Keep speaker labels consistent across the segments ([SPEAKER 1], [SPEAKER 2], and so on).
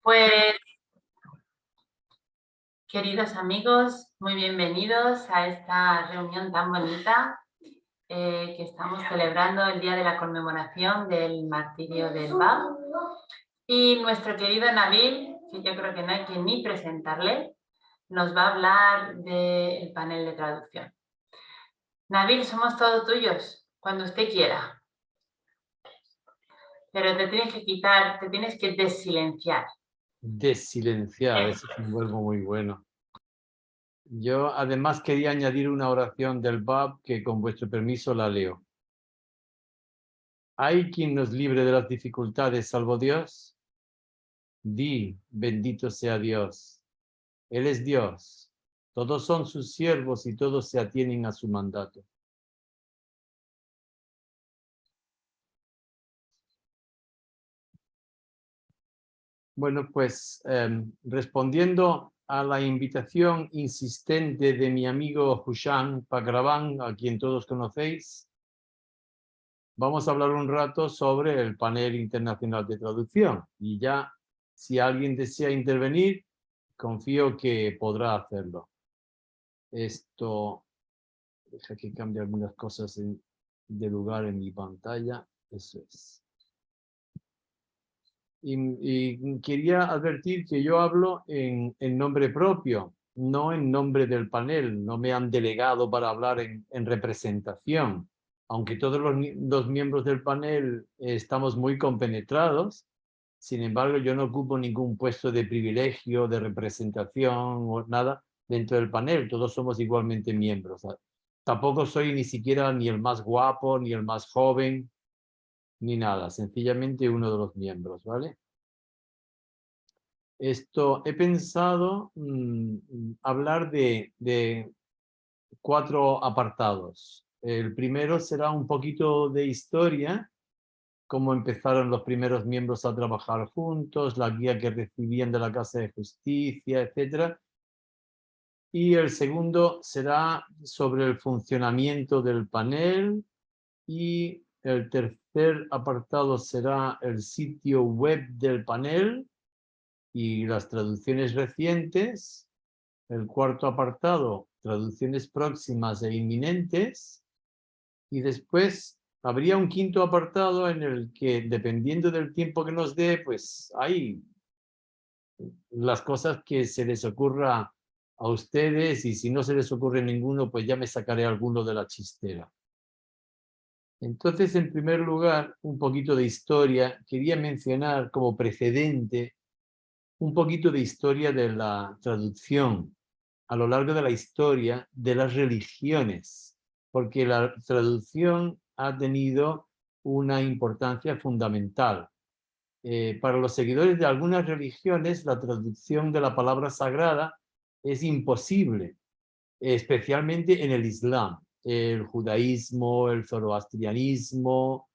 [SPEAKER 1] Pues, queridos amigos, muy bienvenidos a esta reunión tan bonita que estamos celebrando el día de la conmemoración del martirio del Bab. Y nuestro querido Nabil, que yo creo que no hay que ni presentarle, nos va a hablar del panel de traducción. Nabil, somos todos tuyos, cuando usted quiera. Pero te tienes que quitar, te tienes que desilenciar.
[SPEAKER 2] Desilenciar, ese es un verbo muy bueno. Yo además quería añadir una oración del Bab que con vuestro permiso la leo. ¿Hay quien nos libre de las dificultades salvo Dios? Di, bendito sea Dios. Él es Dios. Todos son sus siervos y todos se atienen a su mandato. Bueno, pues respondiendo a la invitación insistente de mi amigo Hushan Pagraban, a quien todos conocéis, vamos a hablar un rato sobre el panel internacional de traducción. Y ya, si alguien desea intervenir, confío que podrá hacerlo. Esto, deja que cambie algunas cosas de lugar en mi pantalla. Eso es. Y quería advertir que yo hablo en nombre propio, no en nombre del panel. No me han delegado para hablar en representación. Aunque todos los miembros del panel estamos muy compenetrados, sin embargo, yo no ocupo ningún puesto de privilegio, de representación o nada dentro del panel. Todos somos igualmente miembros. Tampoco soy ni siquiera ni el más guapo, ni el más joven, ni nada, sencillamente uno de los miembros, ¿vale? He pensado hablar de 4 apartados. El primero será un poquito de historia, cómo empezaron los primeros miembros a trabajar juntos, la guía que recibían de la Casa de Justicia, etc. Y el segundo será sobre el funcionamiento del panel, y el tercer apartado será el sitio web del panel y las traducciones recientes. El cuarto apartado, traducciones próximas e inminentes. Y después habría un quinto apartado en el que, dependiendo del tiempo que nos dé, pues hay las cosas que se les ocurra a ustedes, y si no se les ocurre ninguno, pues ya me sacaré alguno de la chistera. Entonces, en primer lugar, un poquito de historia. Quería mencionar como precedente un poquito de historia de la traducción a lo largo de la historia de las religiones, porque la traducción ha tenido una importancia fundamental. Para los seguidores de algunas religiones, la traducción de la palabra sagrada es imposible, especialmente en el Islam, el judaísmo, el zoroastrianismo,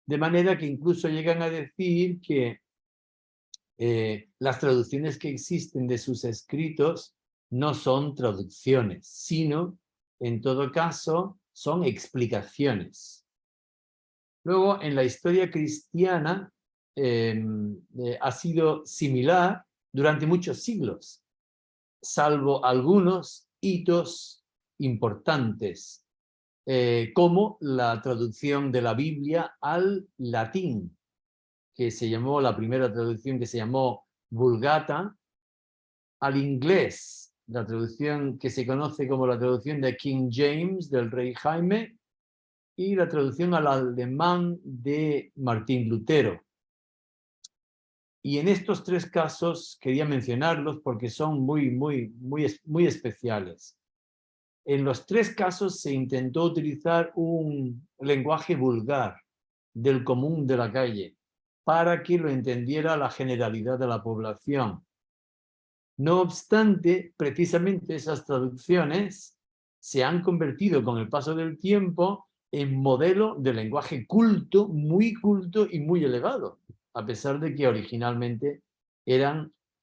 [SPEAKER 2] de manera que incluso llegan a decir que las traducciones que existen de sus escritos no son traducciones, sino, en todo caso, son explicaciones. Luego, en la historia cristiana, ha sido similar durante muchos siglos, salvo algunos hitos importantes, como la traducción de la Biblia al latín, que se llamó, la primera traducción que se llamó Vulgata, al inglés, la traducción que se conoce como la traducción de King James, del rey Jaime, y la traducción al alemán de Martín Lutero. Y en estos 3 casos quería mencionarlos porque son muy especiales. En los 3 casos se intentó utilizar un lenguaje vulgar, del común de la calle, para que lo entendiera la generalidad de la población. No obstante, precisamente esas traducciones se han convertido con el paso del tiempo en modelo de lenguaje culto y muy elevado, a pesar de que originalmente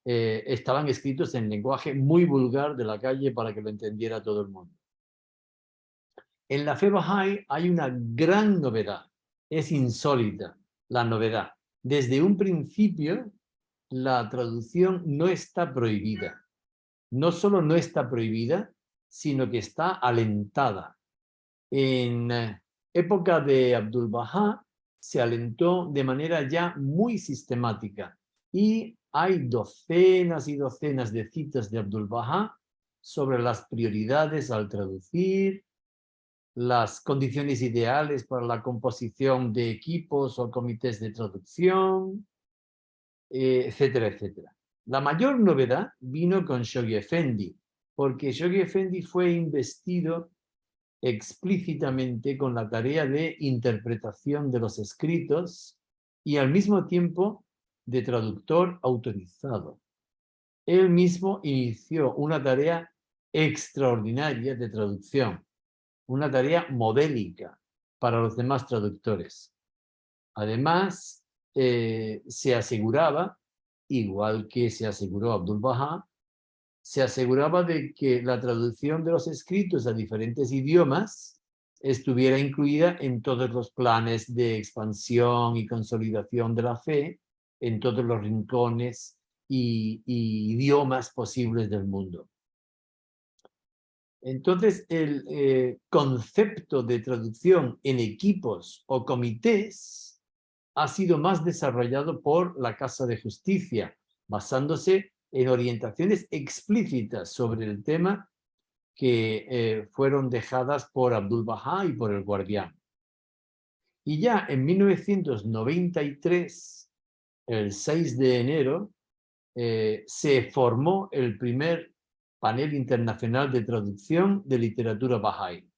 [SPEAKER 2] estaban escritos en lenguaje muy vulgar de la calle para que lo entendiera todo el mundo. En la fe Bahá'í hay una gran novedad, es insólita la novedad. Desde un principio, la traducción no está prohibida. No solo no está prohibida, sino que está alentada. En época de Abdu'l-Bahá se alentó de manera ya muy sistemática y hay docenas y docenas de citas de Abdu'l-Bahá sobre las prioridades al traducir, las condiciones ideales para la composición de equipos o comités de traducción, etcétera, etcétera. La mayor novedad vino con Shoghi Effendi, porque Shoghi Effendi fue investido explícitamente con la tarea de interpretación de los escritos y al mismo tiempo de traductor autorizado. Él mismo inició una tarea extraordinaria de traducción, una tarea modélica para los demás traductores. Además, se aseguraba, igual que se aseguró Abdu'l-Bahá, se aseguraba de que la traducción de los escritos a diferentes idiomas estuviera incluida en todos los planes de expansión y consolidación de la fe, en todos los rincones y idiomas posibles del mundo. Entonces, el concepto de traducción en equipos o comités ha sido más desarrollado por la Casa de Justicia, basándose en orientaciones explícitas sobre el tema que fueron dejadas por Abdu'l-Bahá y por el Guardián. Y ya en 1993, el 6 de enero, se formó el primer panel internacional de traducción de literatura Bahá'í.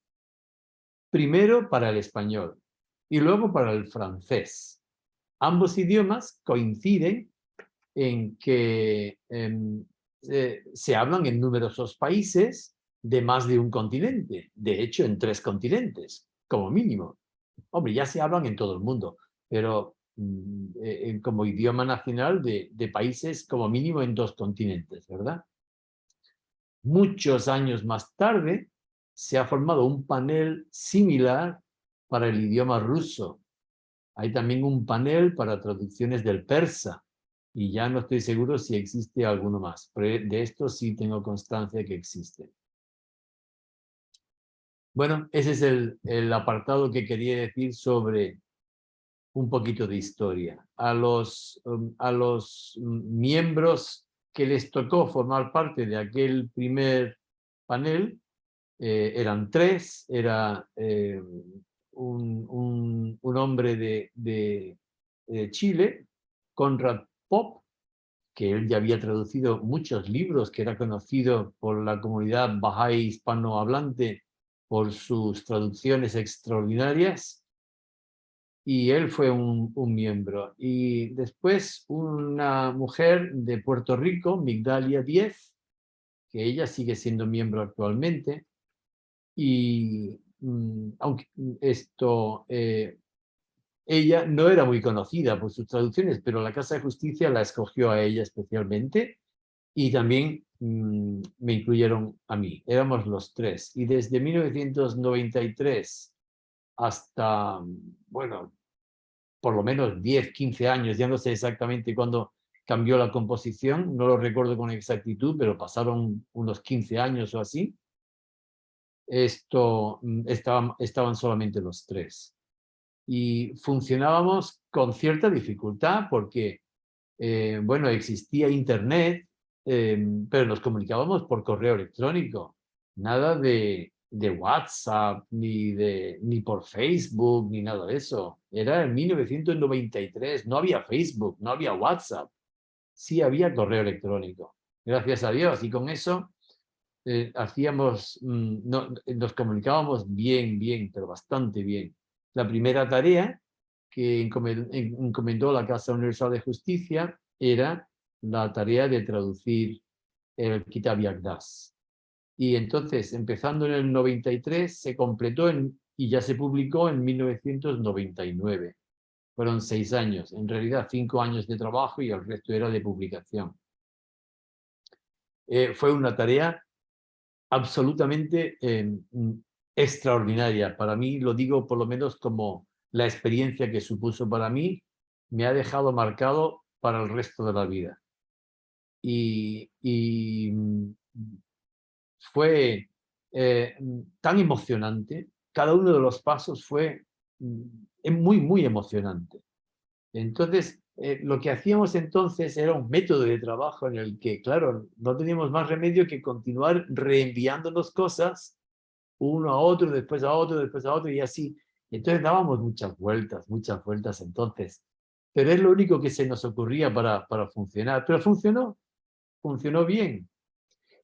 [SPEAKER 2] Primero para el español y luego para el francés. Ambos idiomas coinciden en que se hablan en numerosos países de más de un continente, de hecho en 3 continentes, como mínimo. Hombre, ya se hablan en todo el mundo, pero como idioma nacional de países como mínimo en 2 continentes, ¿verdad? Muchos años más tarde se ha formado un panel similar para el idioma ruso. Hay también un panel para traducciones del persa y ya no estoy seguro si existe alguno más, pero de esto sí tengo constancia que existe. Bueno, ese es el apartado que quería decir sobre un poquito de historia. A los miembros que les tocó formar parte de aquel primer panel, eran 3, era un hombre de Chile, Conrad Pop, que él ya había traducido muchos libros, que era conocido por la comunidad bahá'í hispanohablante por sus traducciones extraordinarias, y él fue un miembro. Y después una mujer de Puerto Rico, Migdalia Díez, que ella sigue siendo miembro actualmente, y aunque ella no era muy conocida por sus traducciones, pero la Casa de Justicia la escogió a ella especialmente y también me incluyeron a mí. Éramos los 3. Y desde 1993 hasta, bueno, por lo menos 10, 15 años, ya no sé exactamente cuándo cambió la composición, no lo recuerdo con exactitud, pero pasaron unos 15 años o así. Estaban solamente los 3. Y funcionábamos con cierta dificultad porque, bueno, existía internet, pero nos comunicábamos por correo electrónico. Nada de WhatsApp, ni por Facebook, ni nada de eso. Era en 1993, no había Facebook, no había WhatsApp. Sí había correo electrónico. Gracias a Dios. Y con eso nos comunicábamos bien, pero bastante bien. La primera tarea que encomendó la Casa Universal de Justicia era la tarea de traducir el Kitab Yaqdas. Y entonces, empezando en el 93, se completó y ya se publicó en 1999. Fueron 6 años, en realidad 5 años de trabajo y el resto era de publicación. Fue una tarea absolutamente extraordinaria. Para mí, lo digo por lo menos como la experiencia que supuso para mí, me ha dejado marcado para el resto de la vida. fue tan emocionante. Cada uno de los pasos fue muy emocionante. Entonces, lo que hacíamos entonces era un método de trabajo en el que, claro, no teníamos más remedio que continuar reenviándonos cosas uno a otro, después a otro, después a otro, y así. Entonces dábamos muchas vueltas entonces. Pero es lo único que se nos ocurría para funcionar. Pero funcionó bien.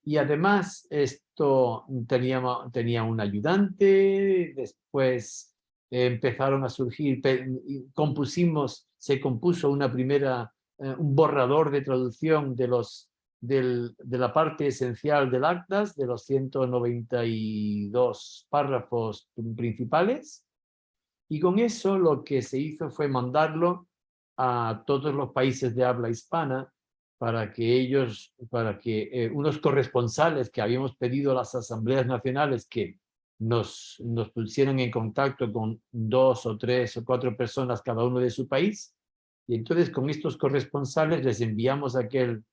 [SPEAKER 2] Y además esto tenía un ayudante, después empezaron a surgir, se compuso un borrador de traducción de la parte esencial del Actas, de los 192 párrafos principales, y con eso lo que se hizo fue mandarlo a todos los países de habla hispana para que unos corresponsales que habíamos pedido a las asambleas nacionales que nos pusieran en contacto con 2 o 3 o 4 personas cada uno de su país, y entonces con estos corresponsales les enviamos aquel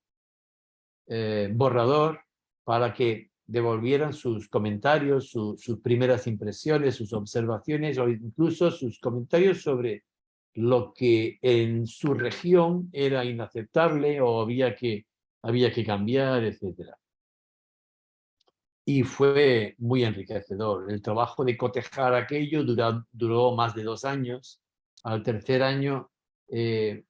[SPEAKER 2] borrador para que devolvieran sus comentarios, sus primeras impresiones, sus observaciones o incluso sus comentarios sobre lo que en su región era inaceptable o había que cambiar, etc. Y fue muy enriquecedor. El trabajo de cotejar aquello duró más de 2 años. Al tercer año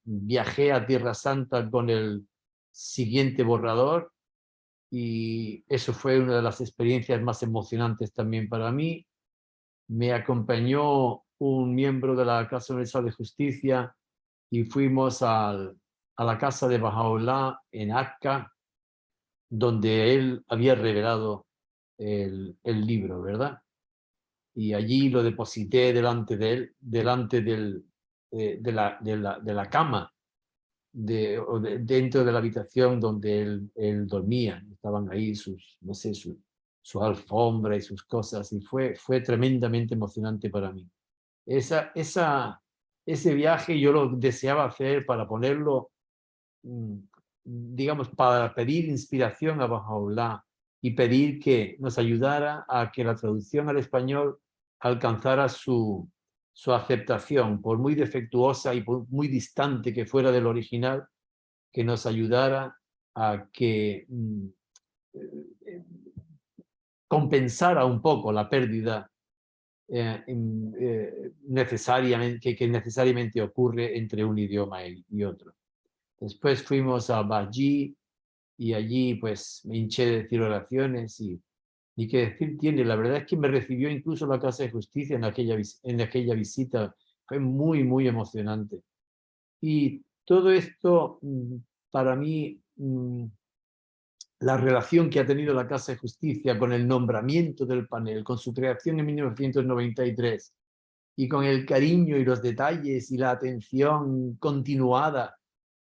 [SPEAKER 2] viajé a Tierra Santa con el siguiente borrador, y eso fue una de las experiencias más emocionantes también para mí. Me acompañó un miembro de la Casa Universal de Justicia y fuimos a la casa de Bahá'u'lláh en Akka, donde él había revelado el libro, ¿verdad? Y allí lo deposité delante de él, delante de la cama, dentro de la habitación donde él dormía. Estaban ahí no sé, su alfombra y sus cosas, y fue tremendamente emocionante para mí. Ese viaje yo lo deseaba hacer para ponerlo, digamos, para pedir inspiración a Bahá'u'lláh y pedir que nos ayudara a que la traducción al español alcanzara su aceptación, por muy defectuosa y por muy distante que fuera del original, que nos ayudara a que compensara un poco la pérdida que necesariamente ocurre entre un idioma y otro. Después fuimos a Baji y allí pues me hinché de decir oraciones, y ni qué decir tiene. La verdad es que me recibió incluso la Casa de Justicia en aquella visita. Fue muy emocionante. Y todo esto, para mí, la relación que ha tenido la Casa de Justicia con el nombramiento del panel, con su creación en 1993, y con el cariño y los detalles y la atención continuada,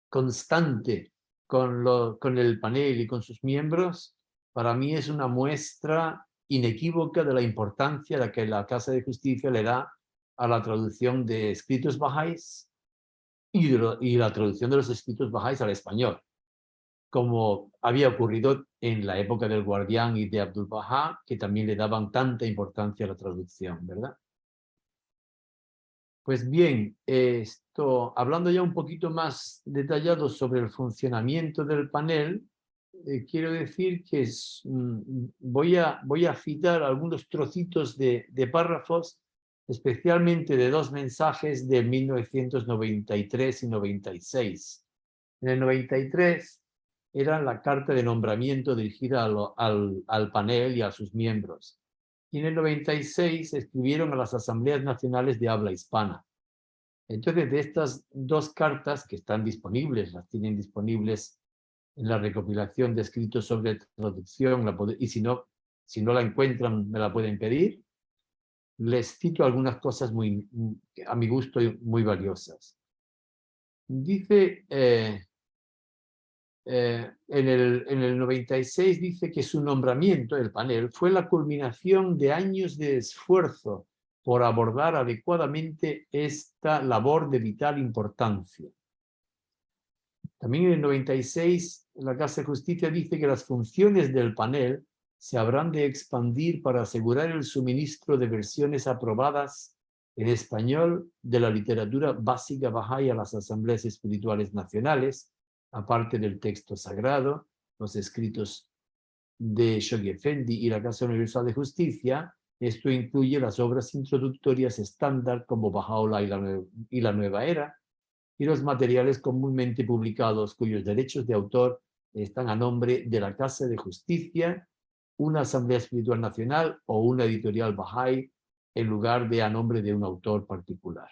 [SPEAKER 2] constante, con el panel y con sus miembros, para mí es una muestra inequívoca de la importancia de que la Casa de Justicia le da a la traducción de escritos bahá'ís y la traducción de los escritos bahá'ís al español, como había ocurrido en la época del Guardián y de Abdul Bahá, que también le daban tanta importancia a la traducción, ¿verdad? Pues bien, hablando ya un poquito más detallado sobre el funcionamiento del panel, quiero decir que voy a citar algunos trocitos de párrafos, especialmente de 2 mensajes de 1993 y 96. En el 93 era la carta de nombramiento dirigida al panel y a sus miembros. Y en el 96 escribieron a las asambleas nacionales de habla hispana. Entonces, de estas 2 cartas que están disponibles, las tienen disponibles en la recopilación de escritos sobre traducción, y si no la encuentran, me la pueden pedir, les cito algunas cosas a mi gusto, muy valiosas. Dice, en el 96 dice que su nombramiento, el panel, fue la culminación de años de esfuerzo por abordar adecuadamente esta labor de vital importancia. También en el 96, la Casa de Justicia dice que las funciones del panel se habrán de expandir para asegurar el suministro de versiones aprobadas en español de la literatura básica Bahá'í a las asambleas espirituales nacionales, aparte del texto sagrado, los escritos de Shoghi Effendi y la Casa Universal de Justicia. Esto incluye las obras introductorias estándar como Baha'u'lláh y la Nueva Era, y los materiales comúnmente publicados cuyos derechos de autor están a nombre de la Casa de Justicia, una Asamblea Espiritual Nacional o una editorial Bahá'í, en lugar de a nombre de un autor particular.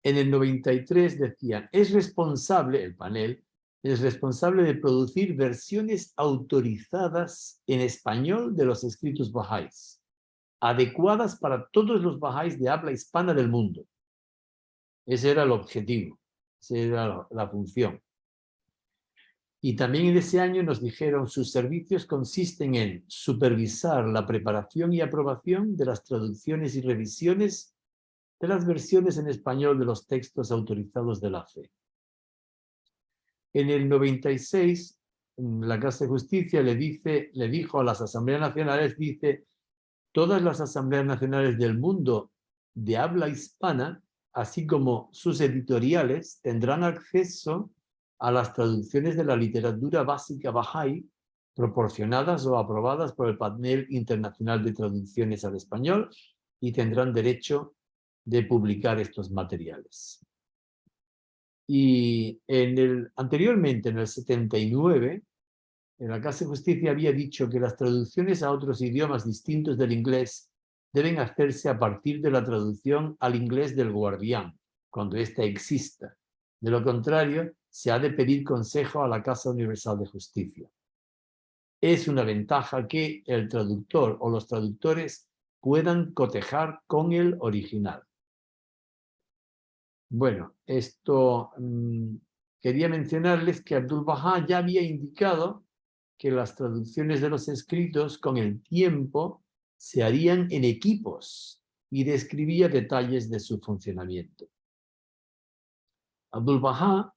[SPEAKER 2] En el 93 decían, el panel es responsable de producir versiones autorizadas en español de los escritos Bahá'ís, adecuadas para todos los Bahá'ís de habla hispana del mundo. Ese era el objetivo, esa era la función. Y también en ese año nos dijeron, sus servicios consisten en supervisar la preparación y aprobación de las traducciones y revisiones de las versiones en español de los textos autorizados de la fe. En el 96, la Casa de Justicia le dijo a las asambleas nacionales, dice, todas las asambleas nacionales del mundo de habla hispana, así como sus editoriales, tendrán acceso a las traducciones de la literatura básica Bahá'í, proporcionadas o aprobadas por el Panel Internacional de Traducciones al Español, y tendrán derecho de publicar estos materiales. Y anteriormente, en el 79, en la Casa de Justicia había dicho que las traducciones a otros idiomas distintos del inglés deben hacerse a partir de la traducción al inglés del guardián, cuando ésta exista. De lo contrario, se ha de pedir consejo a la Casa Universal de Justicia. Es una ventaja que el traductor o los traductores puedan cotejar con el original. Bueno, esto quería mencionarles que Abdu'l-Bahá ya había indicado que las traducciones de los escritos con el tiempo se harían en equipos y describía detalles de su funcionamiento. Abdu'l-Bahá,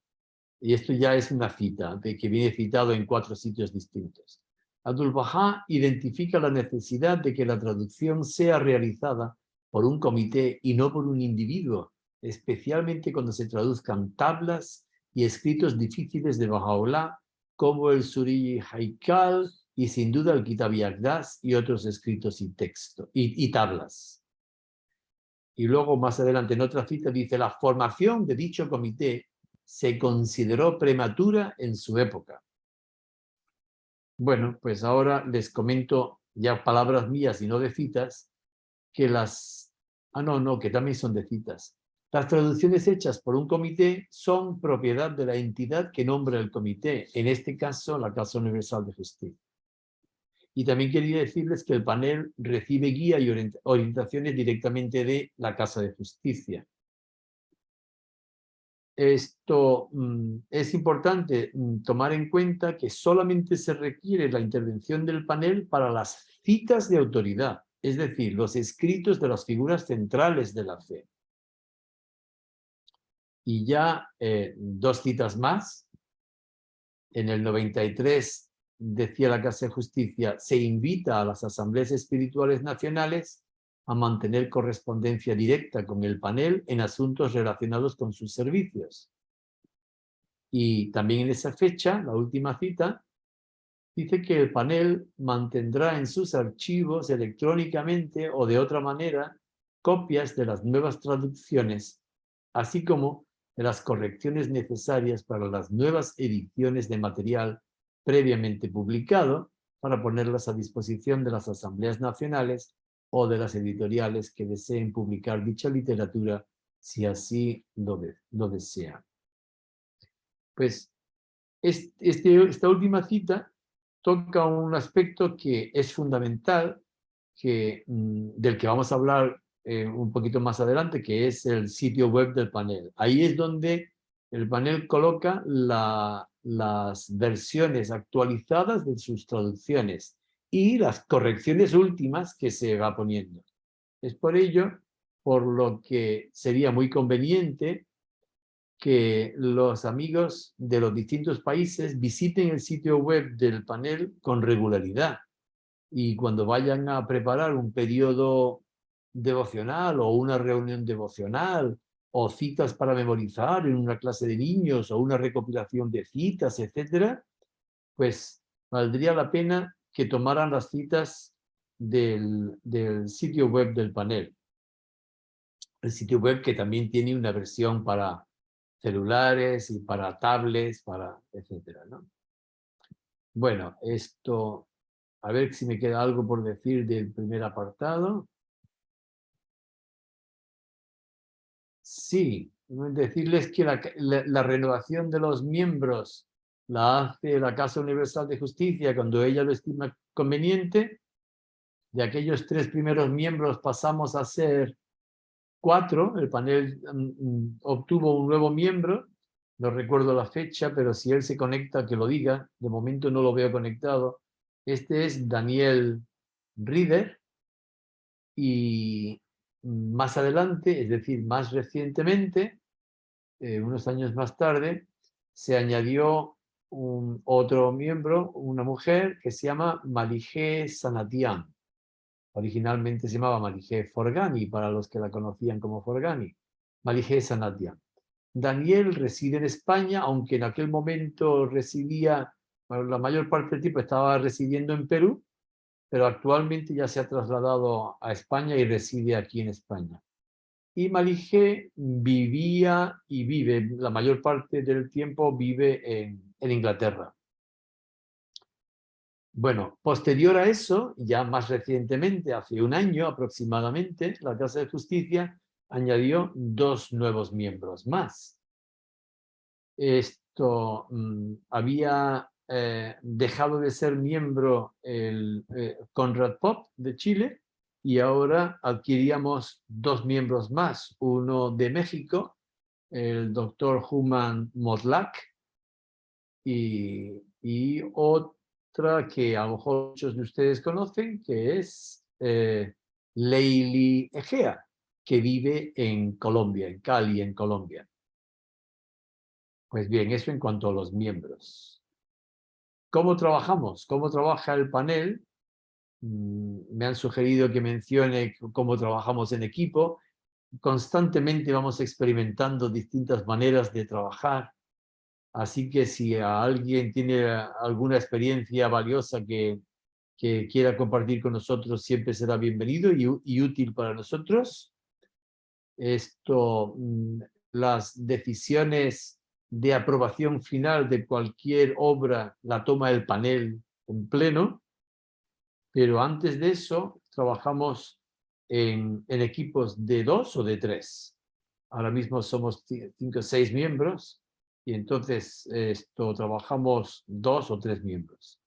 [SPEAKER 2] y esto ya es una cita de que viene citado en 4 sitios distintos, Abdu'l-Bahá identifica la necesidad de que la traducción sea realizada por un comité y no por un individuo, especialmente cuando se traduzcan tablas y escritos difíciles de Baha'u'lláh, como el Suri Haikal y sin duda el Kitab Aqdas y otros escritos y tablas. Y luego más adelante en otra cita dice, la formación de dicho comité se consideró prematura en su época. Bueno, pues ahora les comento ya palabras mías y no de citas, que que también son de citas. Las traducciones hechas por un comité son propiedad de la entidad que nombra el comité, en este caso la Casa Universal de Justicia. Y también quería decirles que el panel recibe guía y orientaciones directamente de la Casa de Justicia. Esto es importante tomar en cuenta que solamente se requiere la intervención del panel para las citas de autoridad, es decir, los escritos de las figuras centrales de la fe. Y ya 2 citas más. En el 93 decía la Casa de Justicia, se invita a las asambleas espirituales nacionales a mantener correspondencia directa con el panel en asuntos relacionados con sus servicios. Y también en esa fecha, la última cita, dice que el panel mantendrá en sus archivos electrónicamente o de otra manera copias de las nuevas traducciones, así como de las correcciones necesarias para las nuevas ediciones de material previamente publicado para ponerlas a disposición de las asambleas nacionales o de las editoriales que deseen publicar dicha literatura si así lo desean. Pues esta última cita toca un aspecto que es fundamental, del que vamos a hablar un poquito más adelante, que es el sitio web del panel. Ahí es donde el panel coloca las versiones actualizadas de sus traducciones y las correcciones últimas que se va poniendo. Es por ello por lo que sería muy conveniente que los amigos de los distintos países visiten el sitio web del panel con regularidad. Y cuando vayan a preparar un periodo devocional o una reunión devocional o citas para memorizar en una clase de niños o una recopilación de citas, etcétera, pues valdría la pena que tomaran las citas del sitio web del panel. El sitio web que también tiene una versión para celulares y para tablets, para etcétera, ¿no? Bueno, esto, a ver si me queda algo por decir del primer apartado. Sí, decirles que la renovación de los miembros la hace la Casa Universal de Justicia cuando ella lo estima conveniente. De aquellos 3 primeros miembros pasamos a ser 4. El panel obtuvo un nuevo miembro. No recuerdo la fecha, pero si él se conecta, que lo diga. De momento no lo veo conectado. Este es Daniel Rieder. Y más adelante, es decir, más recientemente, unos años más tarde, se añadió otro miembro, una mujer que se llama Malijé Sanatian. Originalmente se llamaba Malijé Forgani, para los que la conocían como Forgani. Malijé Sanatian. Daniel reside en España, aunque en aquel momento residía, bueno, la mayor parte del tiempo estaba residiendo en Perú, pero actualmente ya se ha trasladado a España y reside aquí en España. Y Malijé vivía y vive, la mayor parte del tiempo vive en Inglaterra. Bueno, posterior a eso, ya más recientemente, hace un año aproximadamente, la Casa de Justicia añadió 2 nuevos miembros más. Esto había dejado de ser miembro el Conrad Pop de Chile y ahora adquiríamos 2 miembros más, uno de México, el doctor Human Modlak, y otra que a lo mejor muchos de ustedes conocen, que es Leili Egea, que vive en Colombia, en Cali, en Colombia. Pues bien, eso en cuanto a los miembros. ¿Cómo trabajamos? ¿Cómo trabaja el panel? Me han sugerido que mencione cómo trabajamos en equipo. Constantemente vamos experimentando distintas maneras de trabajar. Así que si alguien tiene alguna experiencia valiosa que quiera compartir con nosotros, siempre será bienvenido y útil para nosotros. Las decisiones de aprobación final de cualquier obra la toma el panel en pleno, pero antes de eso trabajamos en equipos de 2 o de 3. Ahora mismo somos 5 o 6 miembros y entonces trabajamos 2 o 3 miembros.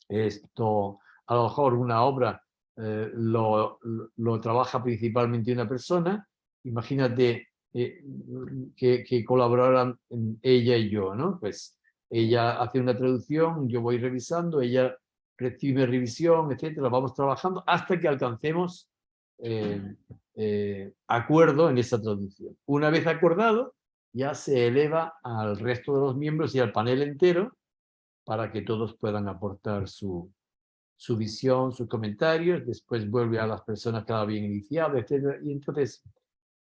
[SPEAKER 2] A lo mejor una obra lo trabaja principalmente una persona. Imagínate que colaboraran ella y yo, ¿no? Pues ella hace una traducción, yo voy revisando, ella recibe revisión, etcétera. Vamos trabajando hasta que alcancemos acuerdo en esa traducción. Una vez acordado, ya se eleva al resto de los miembros y al panel entero para que todos puedan aportar su visión, sus comentarios, después vuelve a las personas que la habían iniciado, etc. Y entonces,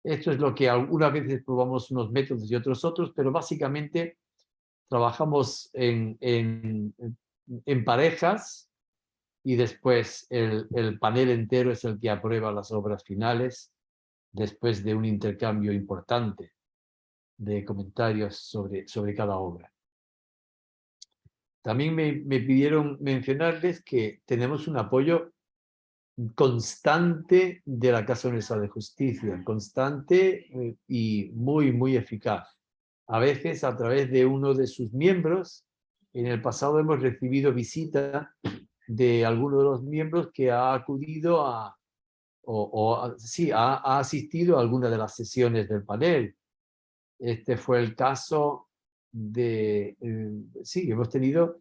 [SPEAKER 2] esto es lo que algunas veces probamos unos métodos y otros, pero básicamente trabajamos en parejas y después el panel entero es el que aprueba las obras finales después de un intercambio importante de comentarios sobre cada obra. También me pidieron mencionarles que tenemos un apoyo constante de la Casa Universal de Justicia, constante y muy, muy eficaz. A veces a través de uno de sus miembros. En el pasado hemos recibido visita de alguno de los miembros que ha acudido ha asistido a alguna de las sesiones del panel. Este fue el caso de, sí, hemos tenido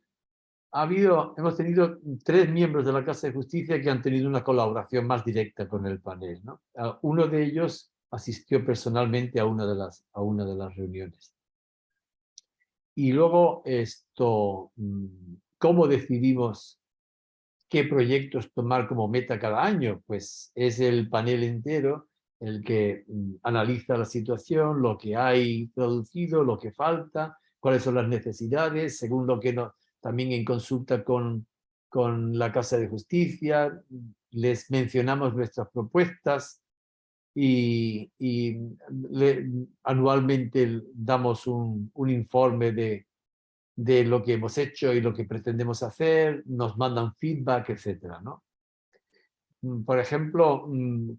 [SPEAKER 2] 3 miembros de la Casa de Justicia que han tenido una colaboración más directa con el panel, ¿no? Uno de ellos asistió personalmente a una de las reuniones. Y luego ¿cómo decidimos qué proyectos tomar como meta cada año? Pues es el panel entero el que analiza la situación, lo que hay traducido, lo que falta, cuáles son las necesidades, según lo que también en consulta con la Casa de Justicia, les mencionamos nuestras propuestas y anualmente damos un informe de lo que hemos hecho y lo que pretendemos hacer, nos mandan feedback, etcétera, ¿no? Por ejemplo,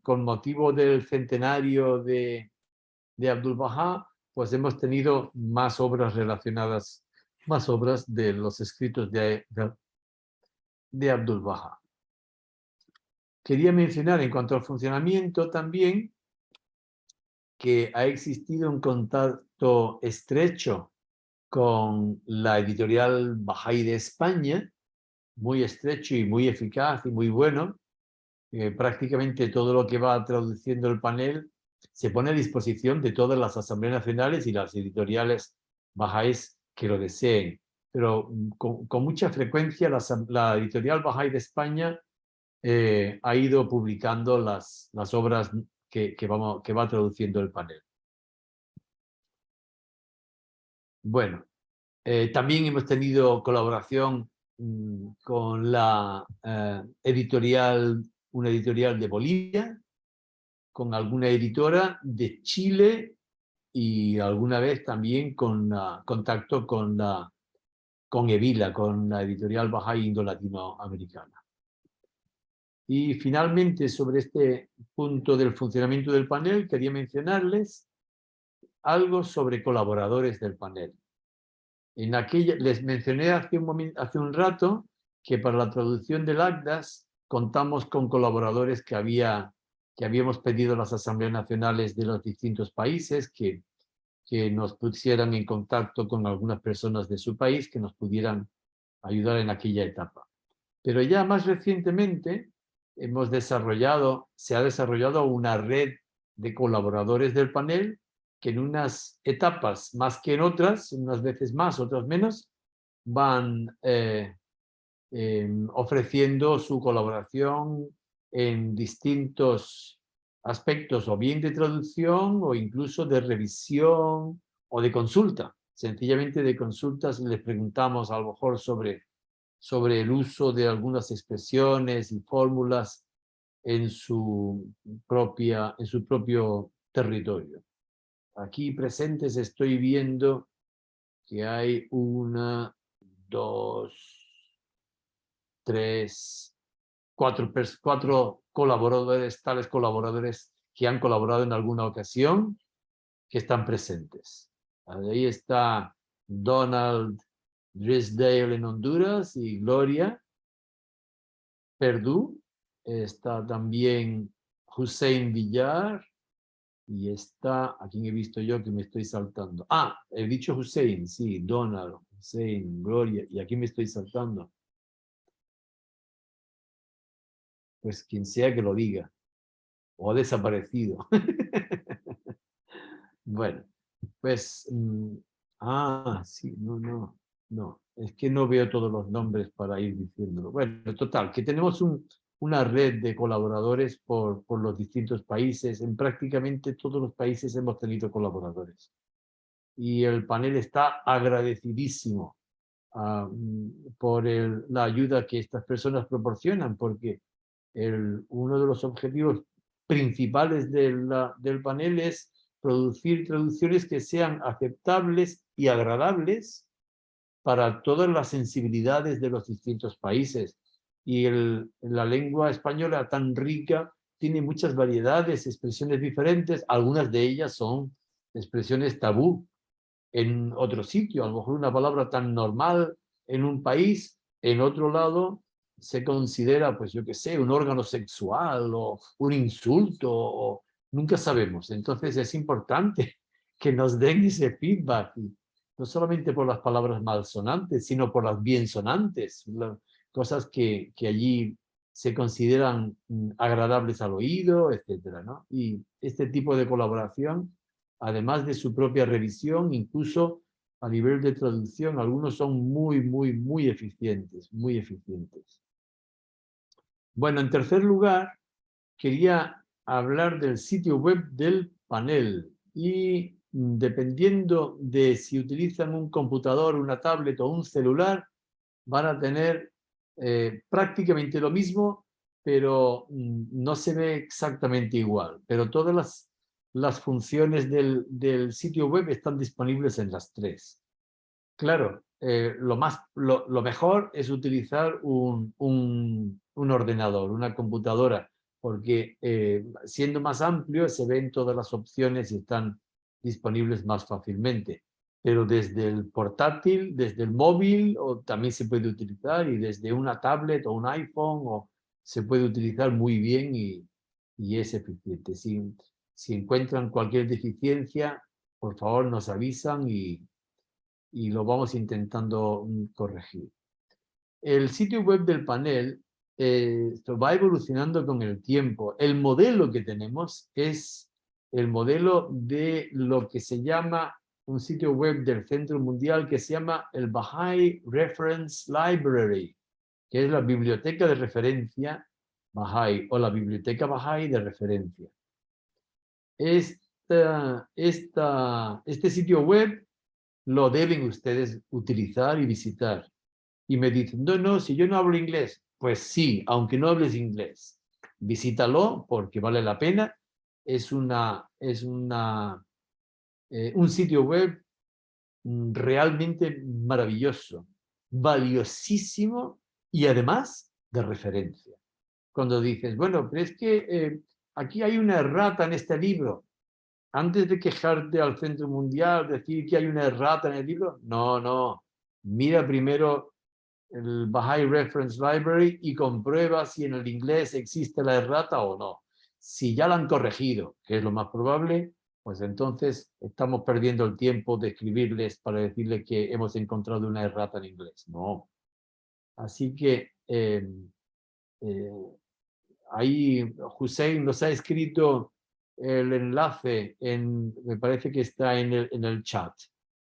[SPEAKER 2] con motivo del centenario de Abdul Baha, pues hemos tenido más obras relacionadas, más obras de los escritos de Abdul Baha. Quería mencionar en cuanto al funcionamiento también que ha existido un contacto estrecho con la editorial Bahá'í de España, muy estrecho y muy eficaz y muy bueno. Prácticamente todo lo que va traduciendo el panel se pone a disposición de todas las asambleas nacionales y las editoriales bahá'ís que lo deseen. Pero con mucha frecuencia la editorial Bahá'í de España ha ido publicando las obras que va traduciendo el panel. Bueno, también hemos tenido colaboración con la una editorial de Bolivia, con alguna editora de Chile y alguna vez también con contacto con Evila, con la editorial Bahá'í Indo-Latinoamericana. Y finalmente, sobre este punto del funcionamiento del panel, quería mencionarles algo sobre colaboradores del panel. Les mencioné hace un rato que para la traducción del Agdas contamos con colaboradores que habíamos pedido a las asambleas nacionales de los distintos países que nos pusieran en contacto con algunas personas de su país que nos pudieran ayudar en aquella etapa. Pero ya más recientemente se ha desarrollado una red de colaboradores del panel que en unas etapas más que en otras, unas veces más, otras menos, van ofreciendo su colaboración en distintos aspectos, o bien de traducción, o incluso de revisión, o de consulta. Sencillamente de consultas les preguntamos a lo mejor sobre el uso de algunas expresiones y fórmulas en su propio territorio. Aquí presentes estoy viendo que hay 1, 2, 3, 4 colaboradores, tales colaboradores que han colaborado en alguna ocasión, que están presentes. Ahí está Donald Drisdale en Honduras y Gloria Perdú. Está también Hussein Villar. Y está, ¿a quién he visto yo que me estoy saltando? Ah, he dicho Hussein, sí, Donald, Hussein, Gloria. ¿Y aquí me estoy saltando? Pues quien sea que lo diga. O ha desaparecido. Bueno, pues... sí, no. Es que no veo todos los nombres para ir diciéndolo. Bueno, total, que tenemos una red de colaboradores por los distintos países. En prácticamente todos los países hemos tenido colaboradores. Y el panel está agradecidísimo por la ayuda que estas personas proporcionan, porque uno de los objetivos principales del panel es producir traducciones que sean aceptables y agradables para todas las sensibilidades de los distintos países. Y la lengua española tan rica tiene muchas variedades, expresiones diferentes, algunas de ellas son expresiones tabú en otro sitio, a lo mejor una palabra tan normal en un país, en otro lado se considera, pues yo qué sé, un órgano sexual o un insulto, o nunca sabemos. Entonces es importante que nos den ese feedback, no solamente por las palabras malsonantes, sino por las biensonantes, cosas que allí se consideran agradables al oído, etcétera, ¿no? Y este tipo de colaboración, además de su propia revisión, incluso a nivel de traducción, algunos son muy eficientes, muy eficientes. Bueno, en tercer lugar, quería hablar del sitio web del panel y dependiendo de si utilizan un computador, una tablet o un celular, van a tener prácticamente lo mismo, pero no se ve exactamente igual. Pero todas las funciones del sitio web están disponibles en las tres. Claro, lo mejor es utilizar un ordenador, una computadora, porque siendo más amplio se ven todas las opciones y están disponibles más fácilmente. Pero desde el portátil, desde el móvil, o también se puede utilizar, y desde una tablet o un iPhone, se puede utilizar muy bien y es eficiente. Si encuentran cualquier deficiencia, por favor nos avisan y lo vamos intentando corregir. El sitio web del panel va evolucionando con el tiempo. El modelo que tenemos es el modelo de lo que se llama un sitio web del Centro Mundial que se llama el Baha'i Reference Library, que es la biblioteca de referencia Baha'i o la biblioteca Baha'i de referencia. Este sitio web lo deben ustedes utilizar y visitar. Y me dicen, no, si yo no hablo inglés. Pues sí, aunque no hables inglés, visítalo porque vale la pena. Es un sitio web realmente maravilloso, valiosísimo y además de referencia. Cuando dices, bueno, pero es que aquí hay una errata en este libro, antes de quejarte al Centro Mundial, decir que hay una errata en el libro, no. Mira primero el Baha'i Reference Library y comprueba si en el inglés existe la errata o no. Si ya la han corregido, que es lo más probable, pues entonces estamos perdiendo el tiempo de escribirles para decirles que hemos encontrado una errata en inglés. No. Así que ahí Hussein nos ha escrito el enlace, me parece que está en el chat.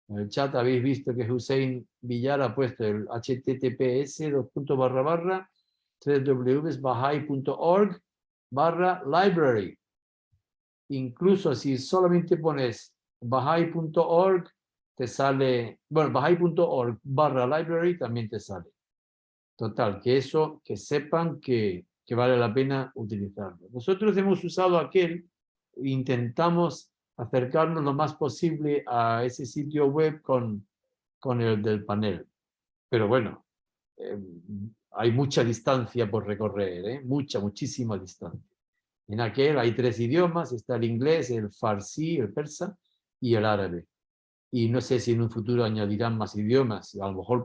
[SPEAKER 2] En el chat habéis visto que Hussein Villar ha puesto el https://www.bahai.org/library. Incluso si solamente pones bahai.org, te sale, bueno, bahai.org/library también te sale. Total, que sepan que vale la pena utilizarlo. Nosotros hemos usado aquel, intentamos acercarnos lo más posible a ese sitio web con el del panel. Pero bueno, hay mucha distancia por recorrer, muchísima distancia. En aquel hay 3 idiomas, está el inglés, el farsi, el persa y el árabe. Y no sé si en un futuro añadirán más idiomas, a lo mejor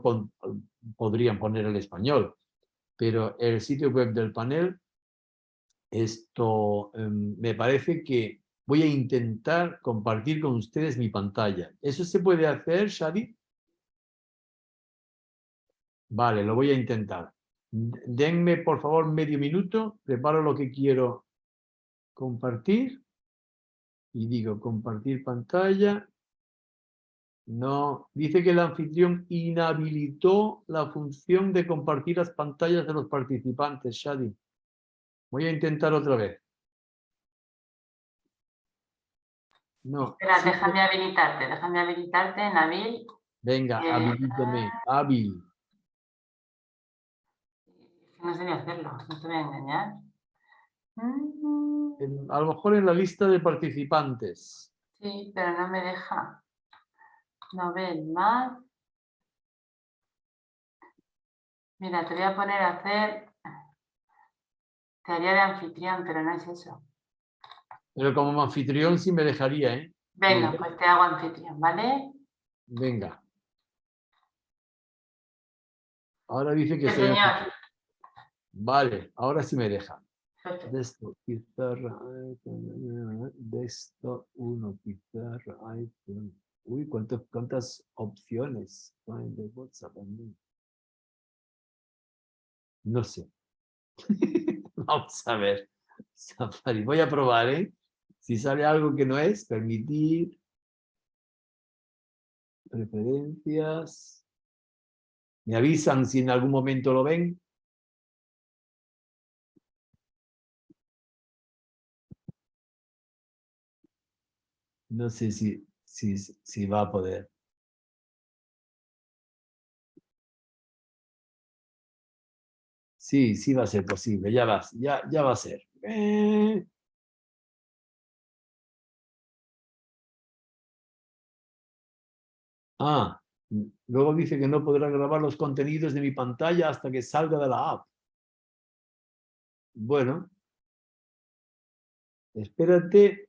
[SPEAKER 2] podrían poner el español, pero el sitio web del panel, me parece que voy a intentar compartir con ustedes mi pantalla. ¿Eso se puede hacer, Shadi? Vale, lo voy a intentar. Denme, por favor, medio minuto, preparo lo que quiero compartir y digo compartir pantalla. No, dice que el anfitrión inhabilitó la función de compartir las pantallas de los participantes, Shadi. Voy a intentar otra vez. No.
[SPEAKER 1] Espera, déjame habilitarte, Nabil.
[SPEAKER 2] Venga, habilítame, hábil.
[SPEAKER 1] No sé ni hacerlo, no te voy a engañar.
[SPEAKER 2] A lo mejor en la lista de participantes.
[SPEAKER 1] Sí, pero no me deja. No ven más. Mira, te voy a poner a hacer... Te haría de anfitrión, pero no es eso.
[SPEAKER 2] Pero como anfitrión sí me dejaría, ¿eh?
[SPEAKER 1] Venga, pues te hago anfitrión, ¿vale?
[SPEAKER 2] Venga. Ahora dice que
[SPEAKER 1] Sí,
[SPEAKER 2] soy
[SPEAKER 1] señor.
[SPEAKER 2] anfitrión. Vale, ahora sí me deja.
[SPEAKER 1] Perfecto.
[SPEAKER 2] Desktop, pizarra, desktop 1, pizarra, iPhone. Uy, cuántas opciones. Find the WhatsApp. No sé. Vamos a ver. Safari. Voy a probar, ¿eh? Si sale algo que no es, permitir. Preferencias. Me avisan si en algún momento lo ven. No sé si va a poder. Sí, sí va a ser posible. Ya va a ser. Ah, luego dice que no podrá grabar los contenidos de mi pantalla hasta que salga de la app. Bueno, espérate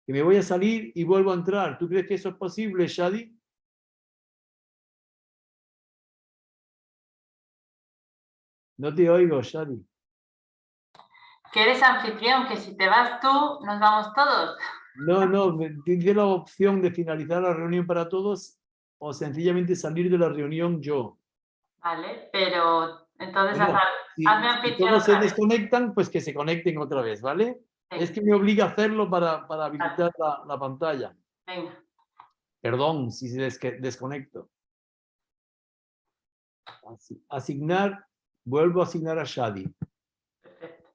[SPEAKER 2] que me voy a salir y vuelvo a entrar. ¿Tú crees que eso es posible, Shadi? No te oigo, Shadi.
[SPEAKER 1] Que eres anfitrión, que si te vas tú, nos vamos todos.
[SPEAKER 2] No, tiene la opción de finalizar la reunión para todos o sencillamente salir de la reunión yo.
[SPEAKER 1] Vale, pero entonces
[SPEAKER 2] Bueno,
[SPEAKER 1] hazme
[SPEAKER 2] si
[SPEAKER 1] anfitrión
[SPEAKER 2] todos se
[SPEAKER 1] otra vez.
[SPEAKER 2] desconectan, pues que se conecten otra vez, ¿vale? Es que
[SPEAKER 1] Venga,
[SPEAKER 2] me obliga a hacerlo para
[SPEAKER 1] vale,
[SPEAKER 2] habilitar la pantalla.
[SPEAKER 1] venga.
[SPEAKER 2] Perdón si se desconecto. Asignar, vuelvo a asignar a Shadi.
[SPEAKER 1] Perfecto.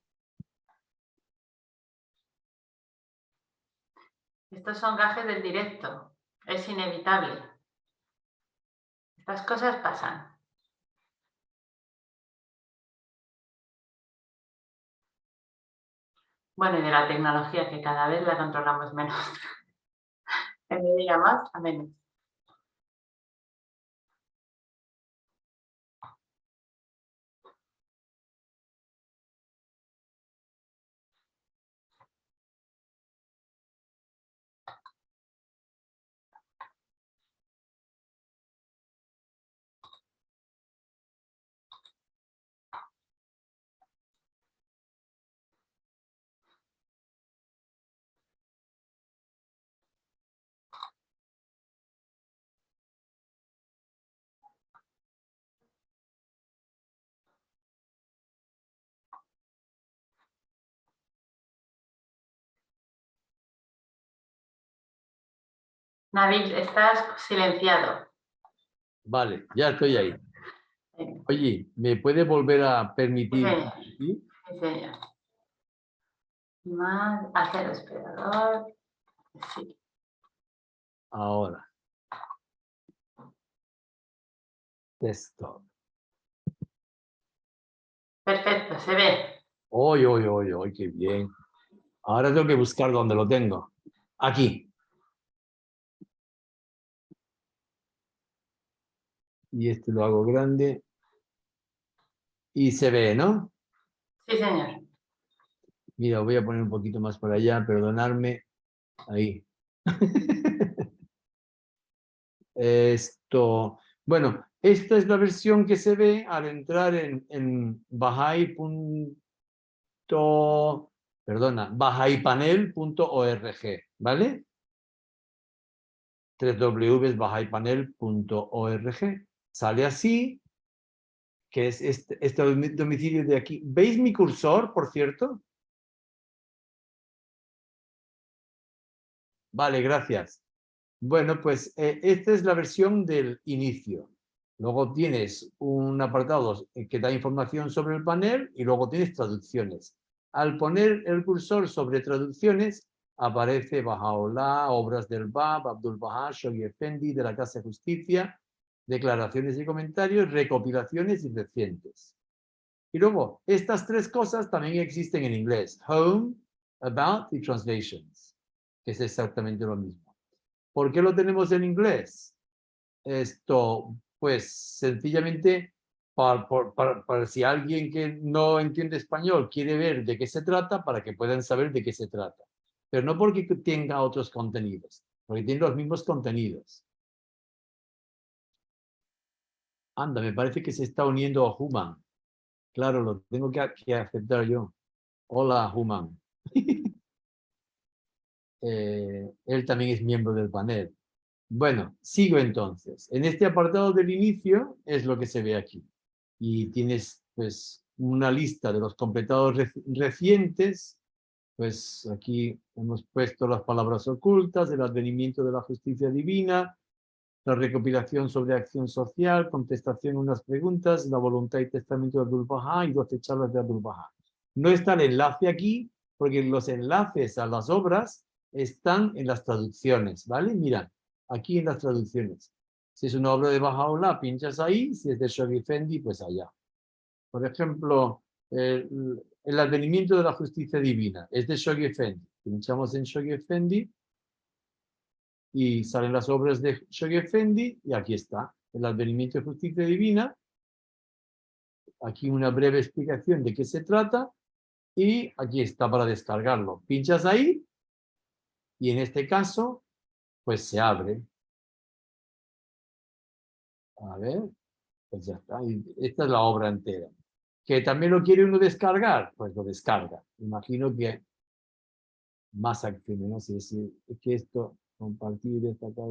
[SPEAKER 1] Estos son gajes del directo. Es inevitable. Estas cosas pasan. Bueno, y de la tecnología, que cada vez la controlamos menos. En vez de ir a más, a menos. Nabil, estás silenciado.
[SPEAKER 2] Vale, ya estoy ahí.
[SPEAKER 1] Venga.
[SPEAKER 2] Oye, ¿me puede volver a
[SPEAKER 1] Sí,
[SPEAKER 2] permitir
[SPEAKER 1] señor.
[SPEAKER 2] compartir?
[SPEAKER 1] Sí, señor. Más hacia el esperador. Sí.
[SPEAKER 2] Ahora, desktop.
[SPEAKER 1] Perfecto, se ve.
[SPEAKER 2] Oy, qué bien. Ahora tengo que buscar dónde lo tengo. Aquí. Y este lo hago grande. Y se ve, ¿no?
[SPEAKER 1] Sí, señor.
[SPEAKER 2] Mira, voy a poner un poquito más por allá, perdonadme. Ahí. Esto. Bueno, esta es la versión que se ve al entrar en bahaipanel.org, ¿vale? www.bahaipanel.org. Sale así, que es este domicilio de aquí. ¿Veis mi cursor, por cierto? Vale, gracias. Bueno, pues esta es la versión del inicio. Luego tienes un apartado que da información sobre el panel y luego tienes traducciones. Al poner el cursor sobre traducciones, aparece Bahá'u'lláh, obras del Bab, Abdul Bahá, Shoghi Effendi, de la Casa de Justicia, declaraciones y comentarios, recopilaciones y recientes. Y luego, estas tres cosas también existen en inglés. Home, About y Translations, que es exactamente lo mismo. ¿Por qué lo tenemos en inglés? Esto, pues sencillamente para si alguien que no entiende español quiere ver de qué se trata, para que puedan saber de qué se trata. Pero no porque tenga otros contenidos, porque tiene los mismos contenidos. Anda, me parece que se está uniendo a Human. Claro, lo tengo que aceptar yo. Hola, Human. Él también es miembro del panel. Bueno, sigo entonces. En este apartado del inicio es lo que se ve aquí. Y tienes, pues, una lista de los completados recientes. Pues aquí hemos puesto las palabras ocultas, el advenimiento de la justicia divina, la recopilación sobre acción social, contestación a unas preguntas, la voluntad y testamento de Abdu'l-Bahá y 12 charlas de Abdu'l-Bahá. No está el enlace aquí, porque los enlaces a las obras están en las traducciones, ¿vale? Mira, aquí en las traducciones. Si es una obra de Baha'u'lláh, pinchas ahí, si es de Shoghi Effendi, pues allá. Por ejemplo, el advenimiento de la justicia divina es de Shoghi Effendi. Pinchamos en Shoghi Effendi y salen las obras de Shoghi Effendi y aquí está, el advenimiento de justicia divina. Aquí una breve explicación de qué se trata y aquí está para descargarlo. Pinchas ahí y en este caso, pues se abre. A ver, pues ya está. Y esta es la obra entera. ¿Que también lo quiere uno descargar? Pues lo descarga. Imagino que más acciones, ¿no? Es que esto, compartir, destacar,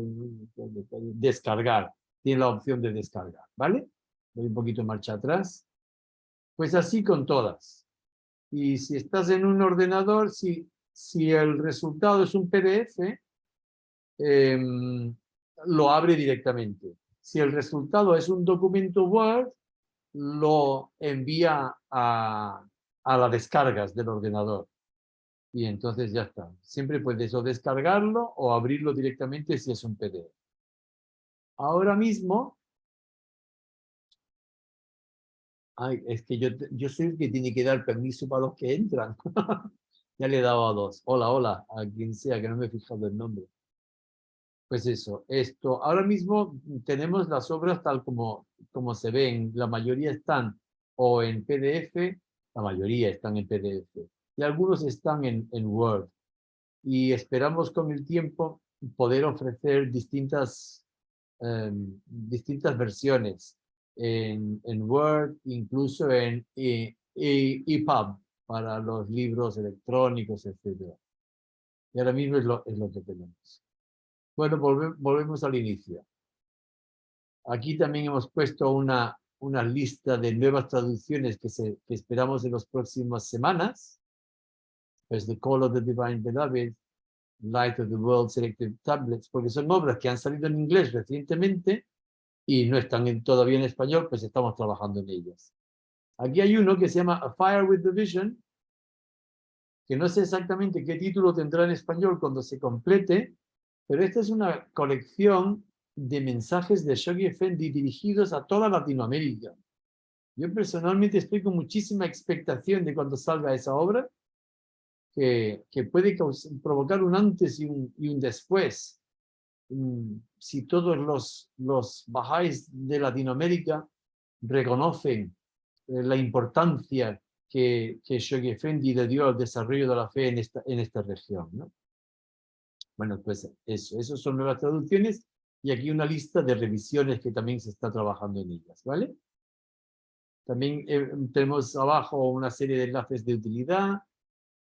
[SPEAKER 2] descargar. Tiene la opción de descargar, ¿vale? Doy un poquito marcha atrás. Pues así con todas. Y si estás en un ordenador, si el resultado es un PDF, lo abre directamente. Si el resultado es un documento Word, lo envía a las descargas del ordenador. Y entonces ya está. Siempre puedes o descargarlo o abrirlo directamente si es un PDF. Ahora mismo, ay, es que yo soy el que tiene que dar permiso para los que entran. Ya le he dado a dos. Hola, hola, a quien sea, que no me he fijado el nombre. Pues eso, esto. Ahora mismo tenemos las obras tal como se ven. La mayoría están o en PDF, la mayoría están en PDF. Y algunos están en Word. Y esperamos con el tiempo poder ofrecer distintas versiones en Word, incluso en EPUB para los libros electrónicos, etc. Y ahora mismo es lo que tenemos. Bueno, volvemos al inicio. Aquí también hemos puesto una lista de nuevas traducciones que esperamos en las próximas semanas. Pues The Call of the Divine Beloved, Light of the World Selected Tablets, porque son obras que han salido en inglés recientemente y no están todavía en español, pues estamos trabajando en ellas. Aquí hay uno que se llama A Fire with the Vision, que no sé exactamente qué título tendrá en español cuando se complete, pero esta es una colección de mensajes de Shoghi Effendi dirigidos a toda Latinoamérica. Yo personalmente estoy con muchísima expectación de cuando salga esa obra, que puede provocar un antes y un después. Si todos los bahá'ís de Latinoamérica reconocen la importancia que Shoghi Effendi le dio al desarrollo de la fe en esta región, ¿no? Bueno, pues esos son nuevas traducciones y aquí una lista de revisiones que también se está trabajando en ellas, ¿vale? También tenemos abajo una serie de enlaces de utilidad,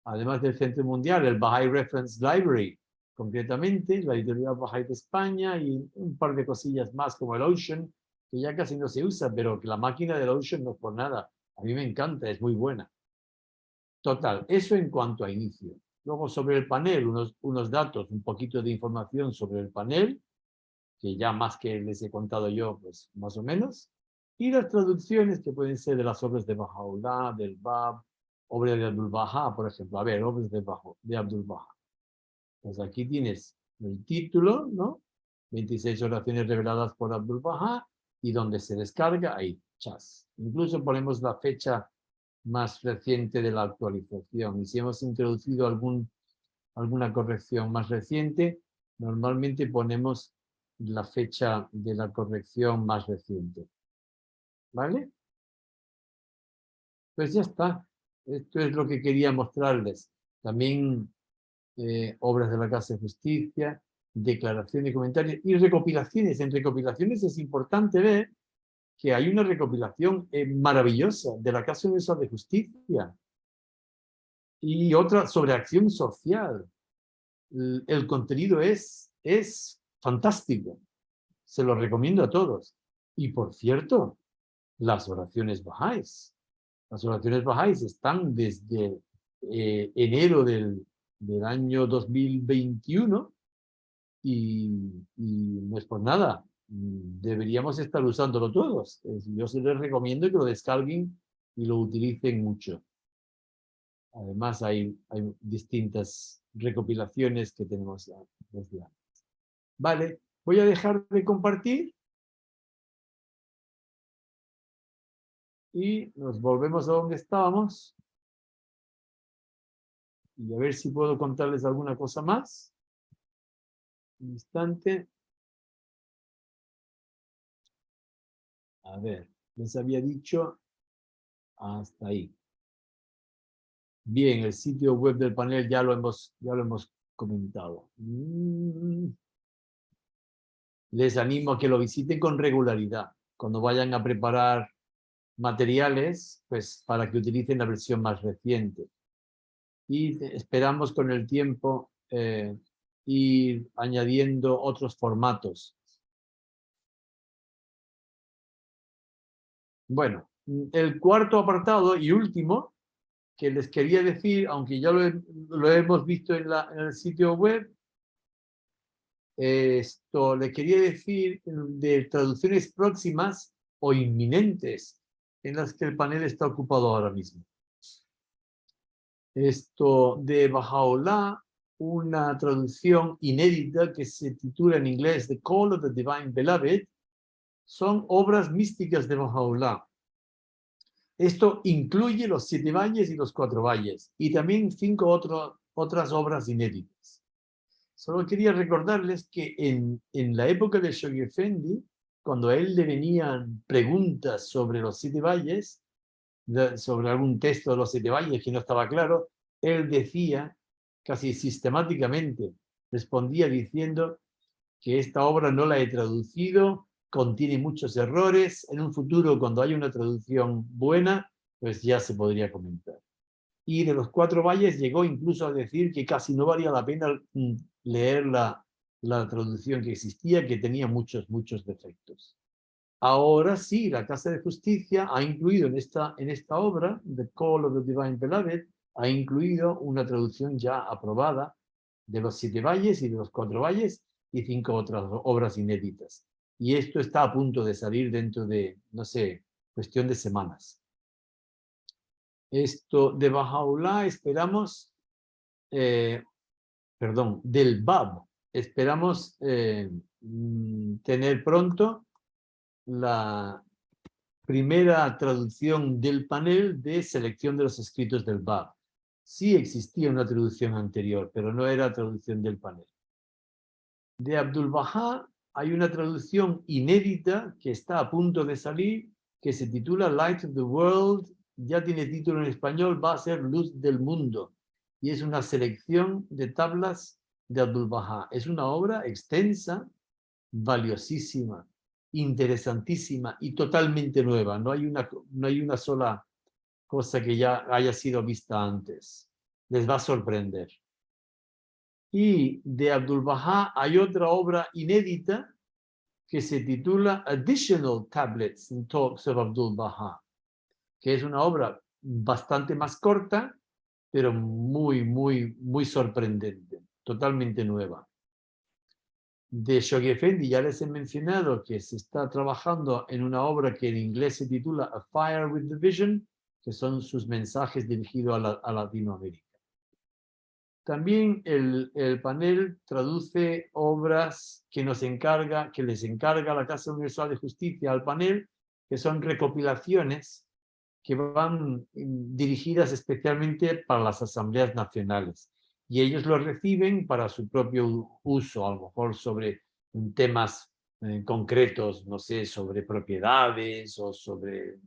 [SPEAKER 2] además del Centro Mundial, el Baha'i Reference Library, concretamente, la editorial Baha'i de España y un par de cosillas más como el Ocean, que ya casi no se usa, pero que la máquina del Ocean no es por nada. A mí me encanta, es muy buena. Total, eso en cuanto a inicio. Luego sobre el panel, unos datos, un poquito de información sobre el panel, que ya más que les he contado yo, pues más o menos. Y las traducciones que pueden ser de las obras de Baha'u'lláh, del Bab, obras de Abdu'l-Bahá, por ejemplo. A ver, obras de Abdu'l-Bahá. Pues aquí tienes el título, ¿no? 26 oraciones reveladas por Abdu'l-Bahá y donde se descarga, ahí, chas. Incluso ponemos la fecha más reciente de la actualización. Y si hemos introducido alguna corrección más reciente, normalmente ponemos la fecha de la corrección más reciente. ¿Vale? Pues ya está. Esto es lo que quería mostrarles. También obras de la Casa de Justicia, declaraciones y comentarios y recopilaciones. En recopilaciones es importante ver que hay una recopilación maravillosa de la Casa Universal de Justicia y otra sobre acción social. El contenido es fantástico. Se lo recomiendo a todos. Y por cierto, las oraciones bahá'ís. Las oraciones bajáis están desde enero del año 2021 y no es por nada. Deberíamos estar usándolo todos. Yo se les recomiendo que lo descarguen y lo utilicen mucho. Además, hay distintas recopilaciones que tenemos desde antes. Vale, voy a dejar de compartir y nos volvemos a donde estábamos. Y a ver si puedo contarles alguna cosa más. Un instante. A ver, les había dicho hasta ahí. Bien, el sitio web del panel ya lo hemos comentado. Les animo a que lo visiten con regularidad. Cuando vayan a preparar materiales, pues para que utilicen la versión más reciente. Y esperamos con el tiempo ir añadiendo otros formatos. Bueno, el cuarto apartado y último que les quería decir, aunque ya lo hemos visto en el sitio web, esto le quería decir de traducciones próximas o inminentes en las que el panel está ocupado ahora mismo. Esto de Baha'u'lláh, una traducción inédita que se titula en inglés The Call of the Divine Beloved, son obras místicas de Baha'u'lláh. Esto incluye los 7 valles y los 4 valles, y también 5 otras obras inéditas. Solo quería recordarles que en la época de Shoghi Effendi, cuando a él le venían preguntas sobre los 7 valles, sobre algún texto de los 7 valles que no estaba claro, él decía, casi sistemáticamente, respondía diciendo que esta obra no la he traducido, contiene muchos errores, en un futuro cuando haya una traducción buena, pues ya se podría comentar. Y de los 4 valles llegó incluso a decir que casi no valía la pena leer la traducción que existía, que tenía muchos defectos. Ahora sí, la Casa de Justicia ha incluido en esta obra, The Call of the Divine Beloved, ha incluido una traducción ya aprobada de los 7 valles y de los 4 valles y 5 otras obras inéditas. Y esto está a punto de salir dentro de, no sé, cuestión de semanas. Esto de Baha'u'lláh esperamos, del Bab, esperamos tener pronto la primera traducción del panel de selección de los escritos del Bab. Sí existía una traducción anterior, pero no era traducción del panel. De Abdul Baha hay una traducción inédita que está a punto de salir, que se titula Light of the World, ya tiene título en español, va a ser Luz del Mundo, y es una selección de tablas de Abdul Baha. Es una obra extensa, valiosísima, interesantísima y totalmente nueva. No hay una sola cosa que ya haya sido vista antes. Les va a sorprender. Y de Abdul Baha hay otra obra inédita que se titula Additional Tablets and Talks of Abdul Baha, que es una obra bastante más corta, pero muy sorprendente, totalmente nueva. De Shoghi Effendi ya les he mencionado que se está trabajando en una obra que en inglés se titula A Fire with the Vision, que son sus mensajes dirigidos a Latinoamérica. También el panel traduce obras que les encarga la Casa Universal de Justicia al panel, que son recopilaciones que van dirigidas especialmente para las asambleas nacionales. Y ellos lo reciben para su propio uso, a lo mejor sobre temas concretos, no sé, sobre propiedades o sobre,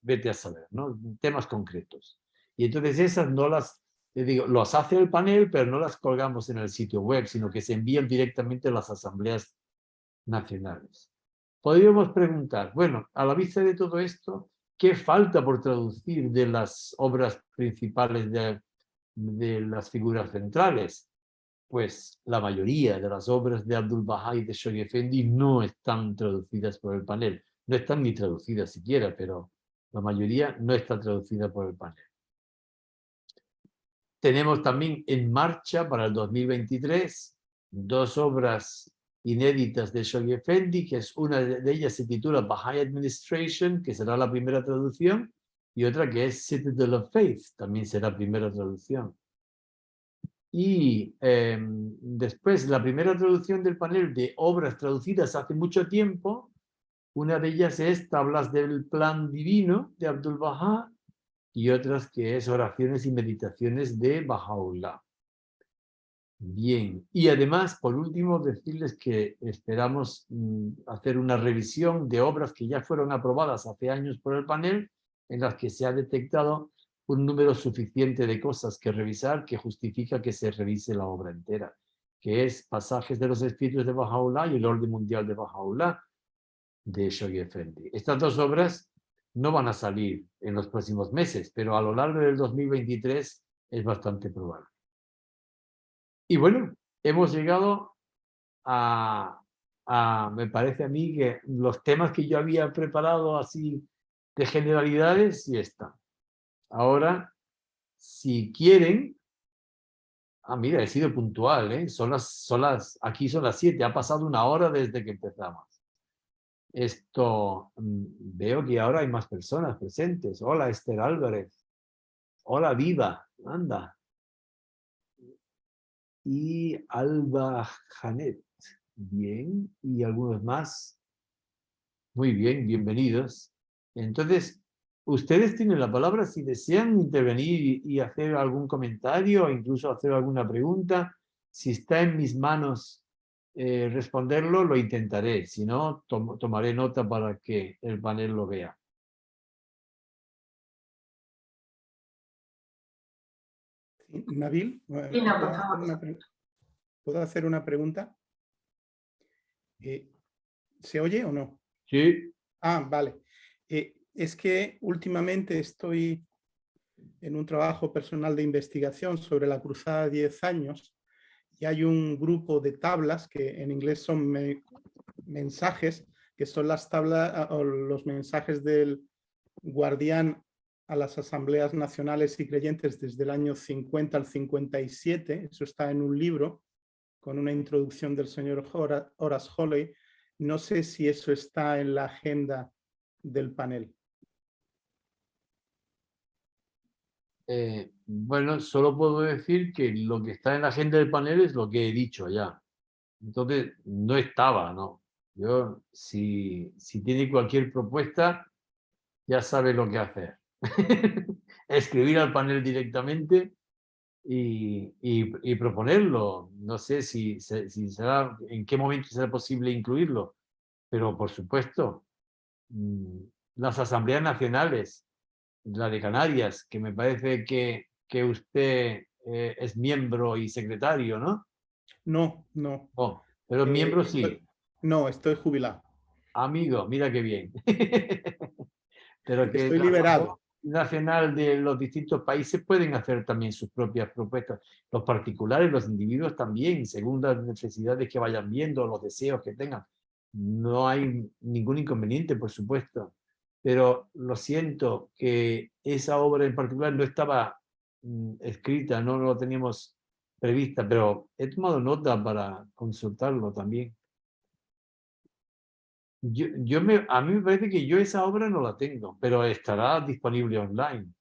[SPEAKER 2] vete a saber, ¿no? Temas concretos. Y entonces esas no las los hace el panel, pero no las colgamos en el sitio web, sino que se envían directamente a las asambleas nacionales. Podríamos preguntar, bueno, a la vista de todo esto, ¿qué falta por traducir de las obras principales de las figuras centrales? Pues la mayoría de las obras de Abdul Baha y de Shoghi Effendi no están traducidas por el panel. No están ni traducidas siquiera, pero La mayoría no está traducida por el panel. Tenemos también en marcha para el 2023 2 obras inéditas de Shoghi Effendi, que es una de ellas se titula Baha'i Administration, que será la primera traducción, y otra que es Citadel of Faith, también será primera traducción. Y después, la primera traducción del panel de obras traducidas hace mucho tiempo, una de ellas es Tablas del Plan Divino de Abdul Baha y otras que es Oraciones y Meditaciones de Baha'u'llah. Bien, y además, por último, decirles que esperamos hacer una revisión de obras que ya fueron aprobadas hace años por el panel, en las que se ha detectado un número suficiente de cosas que revisar que justifica que se revise la obra entera, que es Pasajes de los Escritos de Baha'u'llah y el Orden Mundial de Baha'u'llah de Shoghi Effendi. Estas 2 obras no van a salir en los próximos meses, pero a lo largo del 2023 es bastante probable. Y bueno, hemos llegado me parece a mí que los temas que yo había preparado así de generalidades sí están. Ahora, si quieren, mira, he sido puntual, ¿eh? Aquí son las 7, ha pasado 1 hora desde que empezamos. Veo que ahora hay más personas presentes. Hola, Esther Álvarez. Hola, Viva. Anda. Y Alba Janet. Bien. Y algunos más. Muy bien, bienvenidos. Entonces, ustedes tienen la palabra si desean intervenir y hacer algún comentario o incluso hacer alguna pregunta. Si está en mis manos responderlo, lo intentaré. Si no, tomaré nota para que el panel lo vea.
[SPEAKER 3] Nabil,
[SPEAKER 1] Sí, no, por favor.
[SPEAKER 3] ¿puedo hacer una pregunta? ¿Se oye o no?
[SPEAKER 2] Sí.
[SPEAKER 3] Vale. Es que últimamente estoy en un trabajo personal de investigación sobre la Cruzada de 10 años y hay un grupo de tablas que en inglés son mensajes, que son las tablas o los mensajes del guardián a las asambleas nacionales y creyentes desde el año 50 al 57. Eso está en un libro con una introducción del señor Horace Holley. No sé si eso está en la agenda del panel.
[SPEAKER 2] Bueno, solo puedo decir que lo que está en la agenda del panel es lo que he dicho ya. Entonces, no estaba, ¿no? Yo, si tiene cualquier propuesta, ya sabe lo que hacer. Escribir al panel directamente y proponerlo. No sé si será, en qué momento será posible incluirlo, pero por supuesto, las asambleas nacionales, la de Canarias, que me parece que usted es miembro y secretario, ¿no?
[SPEAKER 3] No, no.
[SPEAKER 2] Oh, pero miembro sí.
[SPEAKER 3] No, estoy jubilado.
[SPEAKER 2] Amigo, mira qué bien. Pero que
[SPEAKER 3] Estoy
[SPEAKER 2] la Asamblea
[SPEAKER 3] liberado.
[SPEAKER 2] Nacional de los distintos países pueden hacer también sus propias propuestas. Los particulares, los individuos también, según las necesidades que vayan viendo, los deseos que tengan. No hay ningún inconveniente, por supuesto. Pero lo siento que esa obra en particular no estaba escrita, no lo teníamos prevista, pero he tomado nota para consultarlo también. A mí me parece que yo esa obra no la tengo, pero estará disponible online.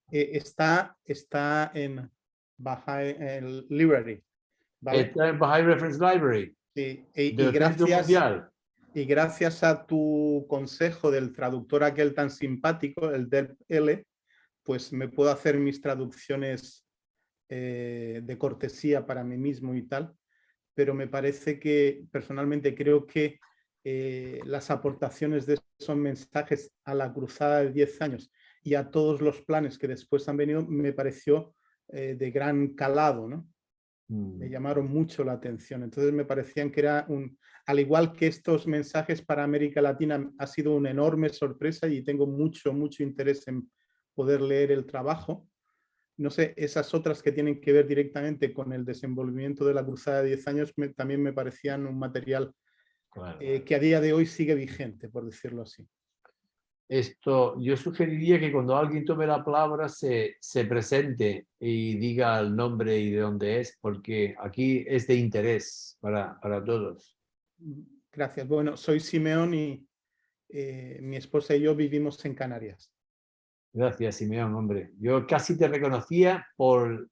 [SPEAKER 3] Está en Baha'i Library. ¿Vale?
[SPEAKER 2] Está en Baha'i Reference Library del Centro Mundial.
[SPEAKER 3] Y gracias a tu consejo del traductor aquel tan simpático, el DERP-L, pues me puedo hacer mis traducciones de cortesía para mí mismo y tal, pero me parece que personalmente creo que las aportaciones de esos mensajes a la cruzada de 10 años y a todos los planes que después han venido me pareció de gran calado, ¿no? Me llamaron mucho la atención. Entonces me parecían que era al igual que estos mensajes para América Latina, ha sido una enorme sorpresa y tengo mucho interés en poder leer el trabajo. No sé, esas otras que tienen que ver directamente con el desenvolvimiento de la cruzada de 10 años también me parecían un material que a día de hoy sigue vigente, por decirlo así.
[SPEAKER 2] yo sugeriría que cuando alguien tome la palabra se presente y diga el nombre y de dónde es, porque aquí es de interés para todos.
[SPEAKER 3] Gracias. Bueno, soy Simeón y mi esposa y yo vivimos en Canarias.
[SPEAKER 2] Gracias, Simeón, hombre. Yo casi te reconocía por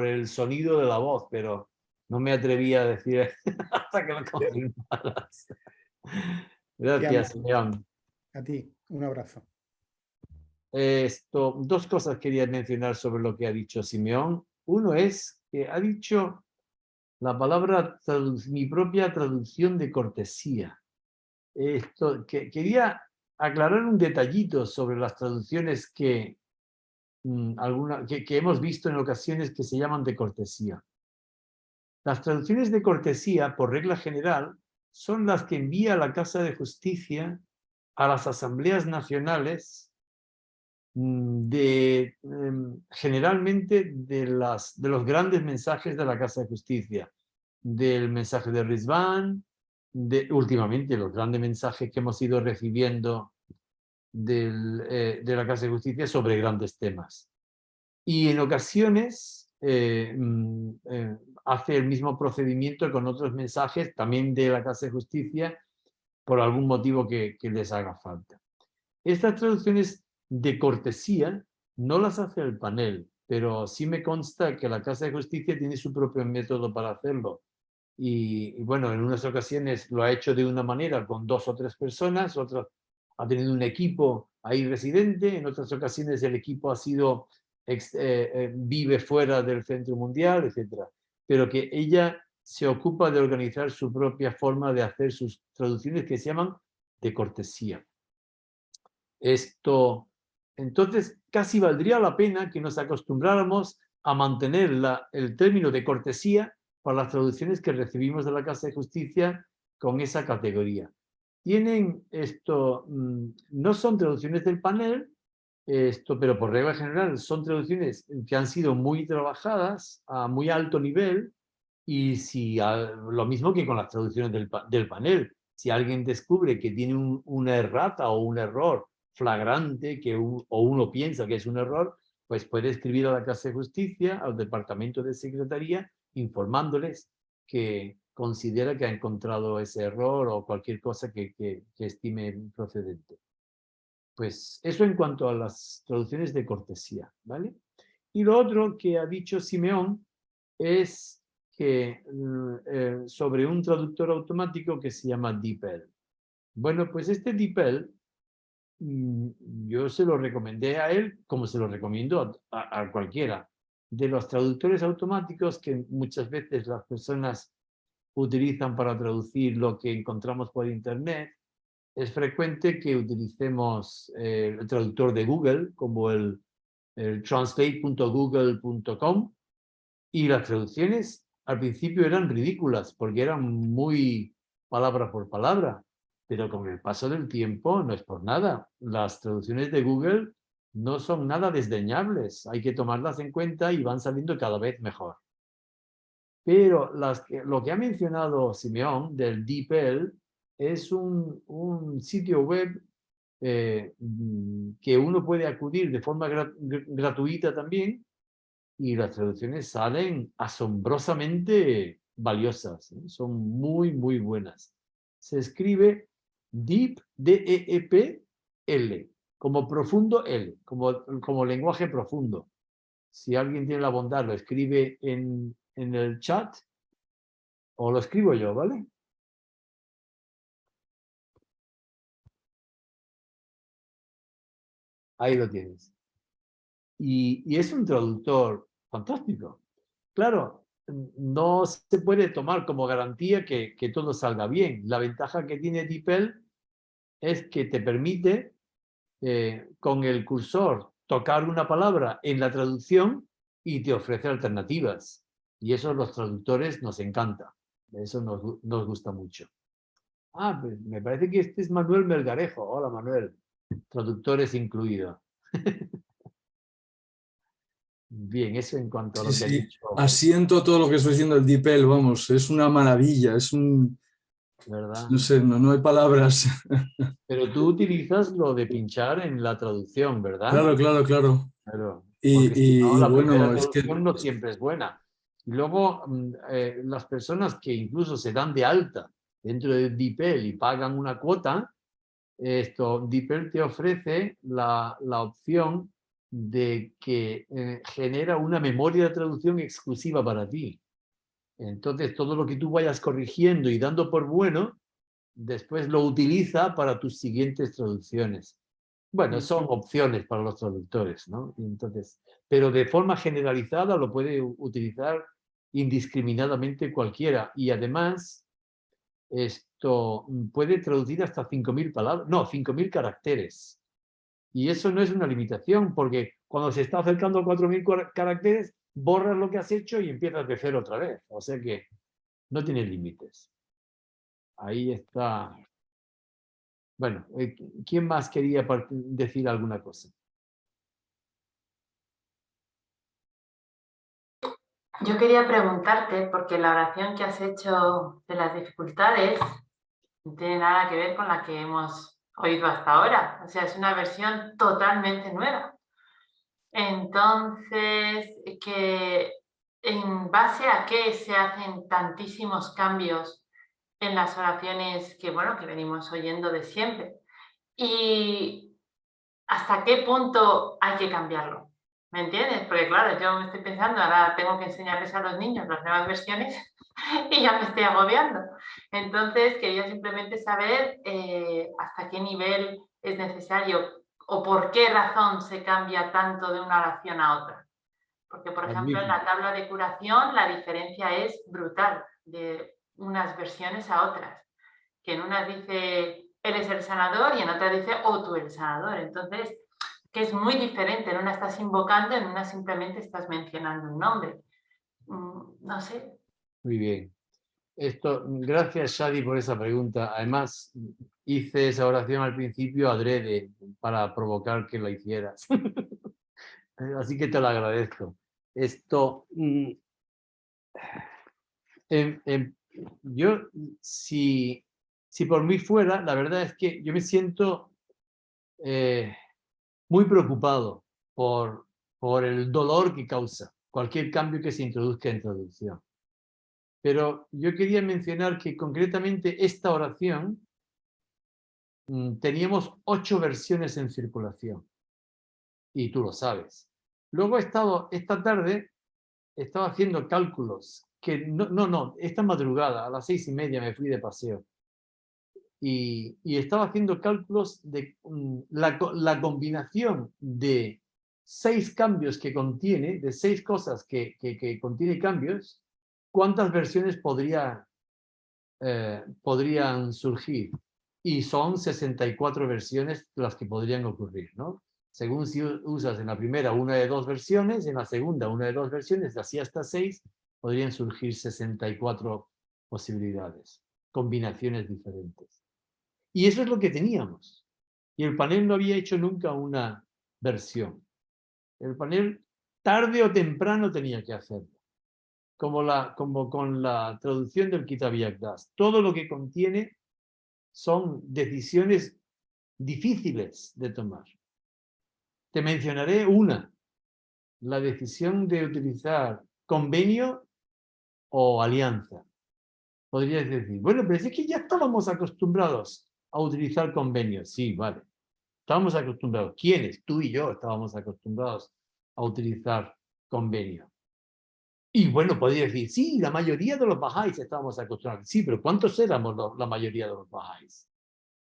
[SPEAKER 2] el sonido de la voz, pero no me atrevía a decir hasta que lo confirmaras. Gracias, Simeón.
[SPEAKER 3] A ti, un abrazo.
[SPEAKER 2] Dos cosas quería mencionar sobre lo que ha dicho Simeón. Uno es que ha dicho la palabra, mi propia traducción de cortesía. Quería aclarar un detallito sobre las traducciones que hemos visto en ocasiones que se llaman de cortesía. Las traducciones de cortesía, por regla general, son las que envía la Casa de Justicia a las asambleas nacionales generalmente de los grandes mensajes de la Casa de Justicia, del mensaje de Rizván, últimamente los grandes mensajes que hemos ido recibiendo de la Casa de Justicia sobre grandes temas. Y en ocasiones hace el mismo procedimiento con otros mensajes también de la Casa de Justicia por algún motivo que les haga falta. Estas traducciones de cortesía no las hace el panel, pero sí me consta que la Casa de Justicia tiene su propio método para hacerlo. Y bueno, en unas ocasiones lo ha hecho de una manera con 2 o 3 personas, otras ha tenido un equipo ahí residente, en otras ocasiones el equipo ha sido vive fuera del centro mundial, etc. Pero que ella se ocupa de organizar su propia forma de hacer sus traducciones que se llaman de cortesía. Entonces, casi valdría la pena que nos acostumbráramos a mantener el término de cortesía para las traducciones que recibimos de la Casa de Justicia con esa categoría. Tienen no son traducciones del panel, pero por regla general son traducciones que han sido muy trabajadas a muy alto nivel y lo mismo que con las traducciones del panel. Si alguien descubre que tiene una errata o un error flagrante o uno piensa que es un error, pues puede escribir a la Casa de Justicia, al Departamento de Secretaría, informándoles que considera que ha encontrado ese error o cualquier cosa que estime procedente. Pues eso en cuanto a las traducciones de cortesía, ¿vale? Y lo otro que ha dicho Simeón es que sobre un traductor automático que se llama DeepL. Bueno, pues este DeepL yo se lo recomendé a él como se lo recomiendo a cualquiera. De los traductores automáticos que muchas veces las personas utilizan para traducir lo que encontramos por internet, es frecuente que utilicemos el traductor de Google como el translate.google.com y las traducciones al principio eran ridículas porque eran muy palabra por palabra, pero con el paso del tiempo no es por nada. Las traducciones de Google no son nada desdeñables, hay que tomarlas en cuenta y van saliendo cada vez mejor. Pero lo que ha mencionado Simeón del DeepL es un sitio web que uno puede acudir de forma gratuita también y las traducciones salen asombrosamente valiosas, ¿eh? Son muy, muy buenas. Se escribe Deep, D-E-E-P-L, como profundo L, como lenguaje profundo. Si alguien tiene la bondad, lo escribe en el chat o lo escribo yo, ¿vale? Ahí lo tienes. Y es un traductor fantástico. Claro, no se puede tomar como garantía que todo salga bien. La ventaja que tiene DeepL es que te permite con el cursor tocar una palabra en la traducción y te ofrece alternativas. Y eso a los traductores nos encanta. Eso nos gusta mucho. Pues me parece que este es Manuel Melgarejo. Hola, Manuel. Traductores incluido. Bien, eso en cuanto a lo que ha dicho.
[SPEAKER 4] Asiento todo lo que estoy diciendo el DeepL, vamos, es una maravilla, es un
[SPEAKER 2] ¿verdad?
[SPEAKER 4] No sé, no hay palabras.
[SPEAKER 2] Pero tú utilizas lo de pinchar en la traducción, ¿verdad?
[SPEAKER 4] Claro, claro, claro.
[SPEAKER 2] Claro, porque si no,
[SPEAKER 4] Y
[SPEAKER 2] la primera
[SPEAKER 4] bueno, es que
[SPEAKER 2] traducción no siempre es buena. Y luego, las personas que incluso se dan de alta dentro de DeepL y pagan una cuota, DeepL te ofrece la opción de que genera una memoria de traducción exclusiva para ti. Entonces, todo lo que tú vayas corrigiendo y dando por bueno, después lo utiliza para tus siguientes traducciones. Bueno, son opciones para los traductores, ¿no? Entonces, pero de forma generalizada lo puede utilizar indiscriminadamente cualquiera. Y además, esto puede traducir hasta 5.000 palabras, no, 5.000 caracteres. Y eso no es una limitación, porque cuando se está acercando a 4.000 caracteres, borras lo que has hecho y empiezas de cero otra vez. O sea que no tiene límites. Ahí está. Bueno, ¿quién más quería decir alguna cosa?
[SPEAKER 1] Yo quería preguntarte, porque la oración que has hecho de las dificultades no tiene nada que ver con la que hemos oído hasta ahora. O sea, es una versión totalmente nueva. Entonces, ¿en base a qué se hacen tantísimos cambios en las oraciones que, bueno, que venimos oyendo de siempre? ¿Y hasta qué punto hay que cambiarlo? ¿Me entiendes? Porque claro, yo me estoy pensando, ahora tengo que enseñarles a los niños las nuevas versiones y ya me estoy agobiando. Entonces, quería simplemente saber hasta qué nivel es necesario o por qué razón se cambia tanto de una oración a otra. Porque, por ejemplo, en la tabla de curación la diferencia es brutal de unas versiones a otras. Que en unas dice él es el sanador y en otras dice o tú el sanador. Entonces, que es muy diferente. En una estás invocando, en una simplemente estás mencionando un nombre. No sé.
[SPEAKER 2] Muy bien. Gracias, Shadi, por esa pregunta. Además, hice esa oración al principio adrede para provocar que la hicieras. Así que te lo agradezco. Yo, si por mí fuera, la verdad es que yo me siento muy preocupado por el dolor que causa cualquier cambio que se introduzca en traducción. Pero yo quería mencionar que concretamente esta oración teníamos 8 versiones en circulación. Y tú lo sabes. Luego esta tarde, estaba haciendo cálculos que esta madrugada a las 6:30 me fui de paseo. Y estaba haciendo cálculos de la combinación de 6 cambios que contiene, de 6 cosas que contiene cambios, ¿cuántas versiones podrían surgir? Y son 64 versiones las que podrían ocurrir, ¿no? Según si usas en la primera una de 2 versiones, en la segunda una de 2 versiones, así hasta 6, podrían surgir 64 posibilidades, combinaciones diferentes. Y eso es lo que teníamos. Y el panel no había hecho nunca una versión. El panel tarde o temprano tenía que hacerlo. Como con la traducción del Kitab Yaqdas. Todo lo que contiene son decisiones difíciles de tomar. Te mencionaré una. La decisión de utilizar convenio o alianza. Podrías decir, bueno, pero es que ya estábamos acostumbrados a utilizar convenios. Sí, vale. Estábamos acostumbrados. ¿Quiénes? Tú y yo estábamos acostumbrados a utilizar convenio. Y bueno, podría decir, sí, la mayoría de los bajáis estábamos acostumbrados. Sí, pero ¿cuántos éramos la mayoría de los bajáis?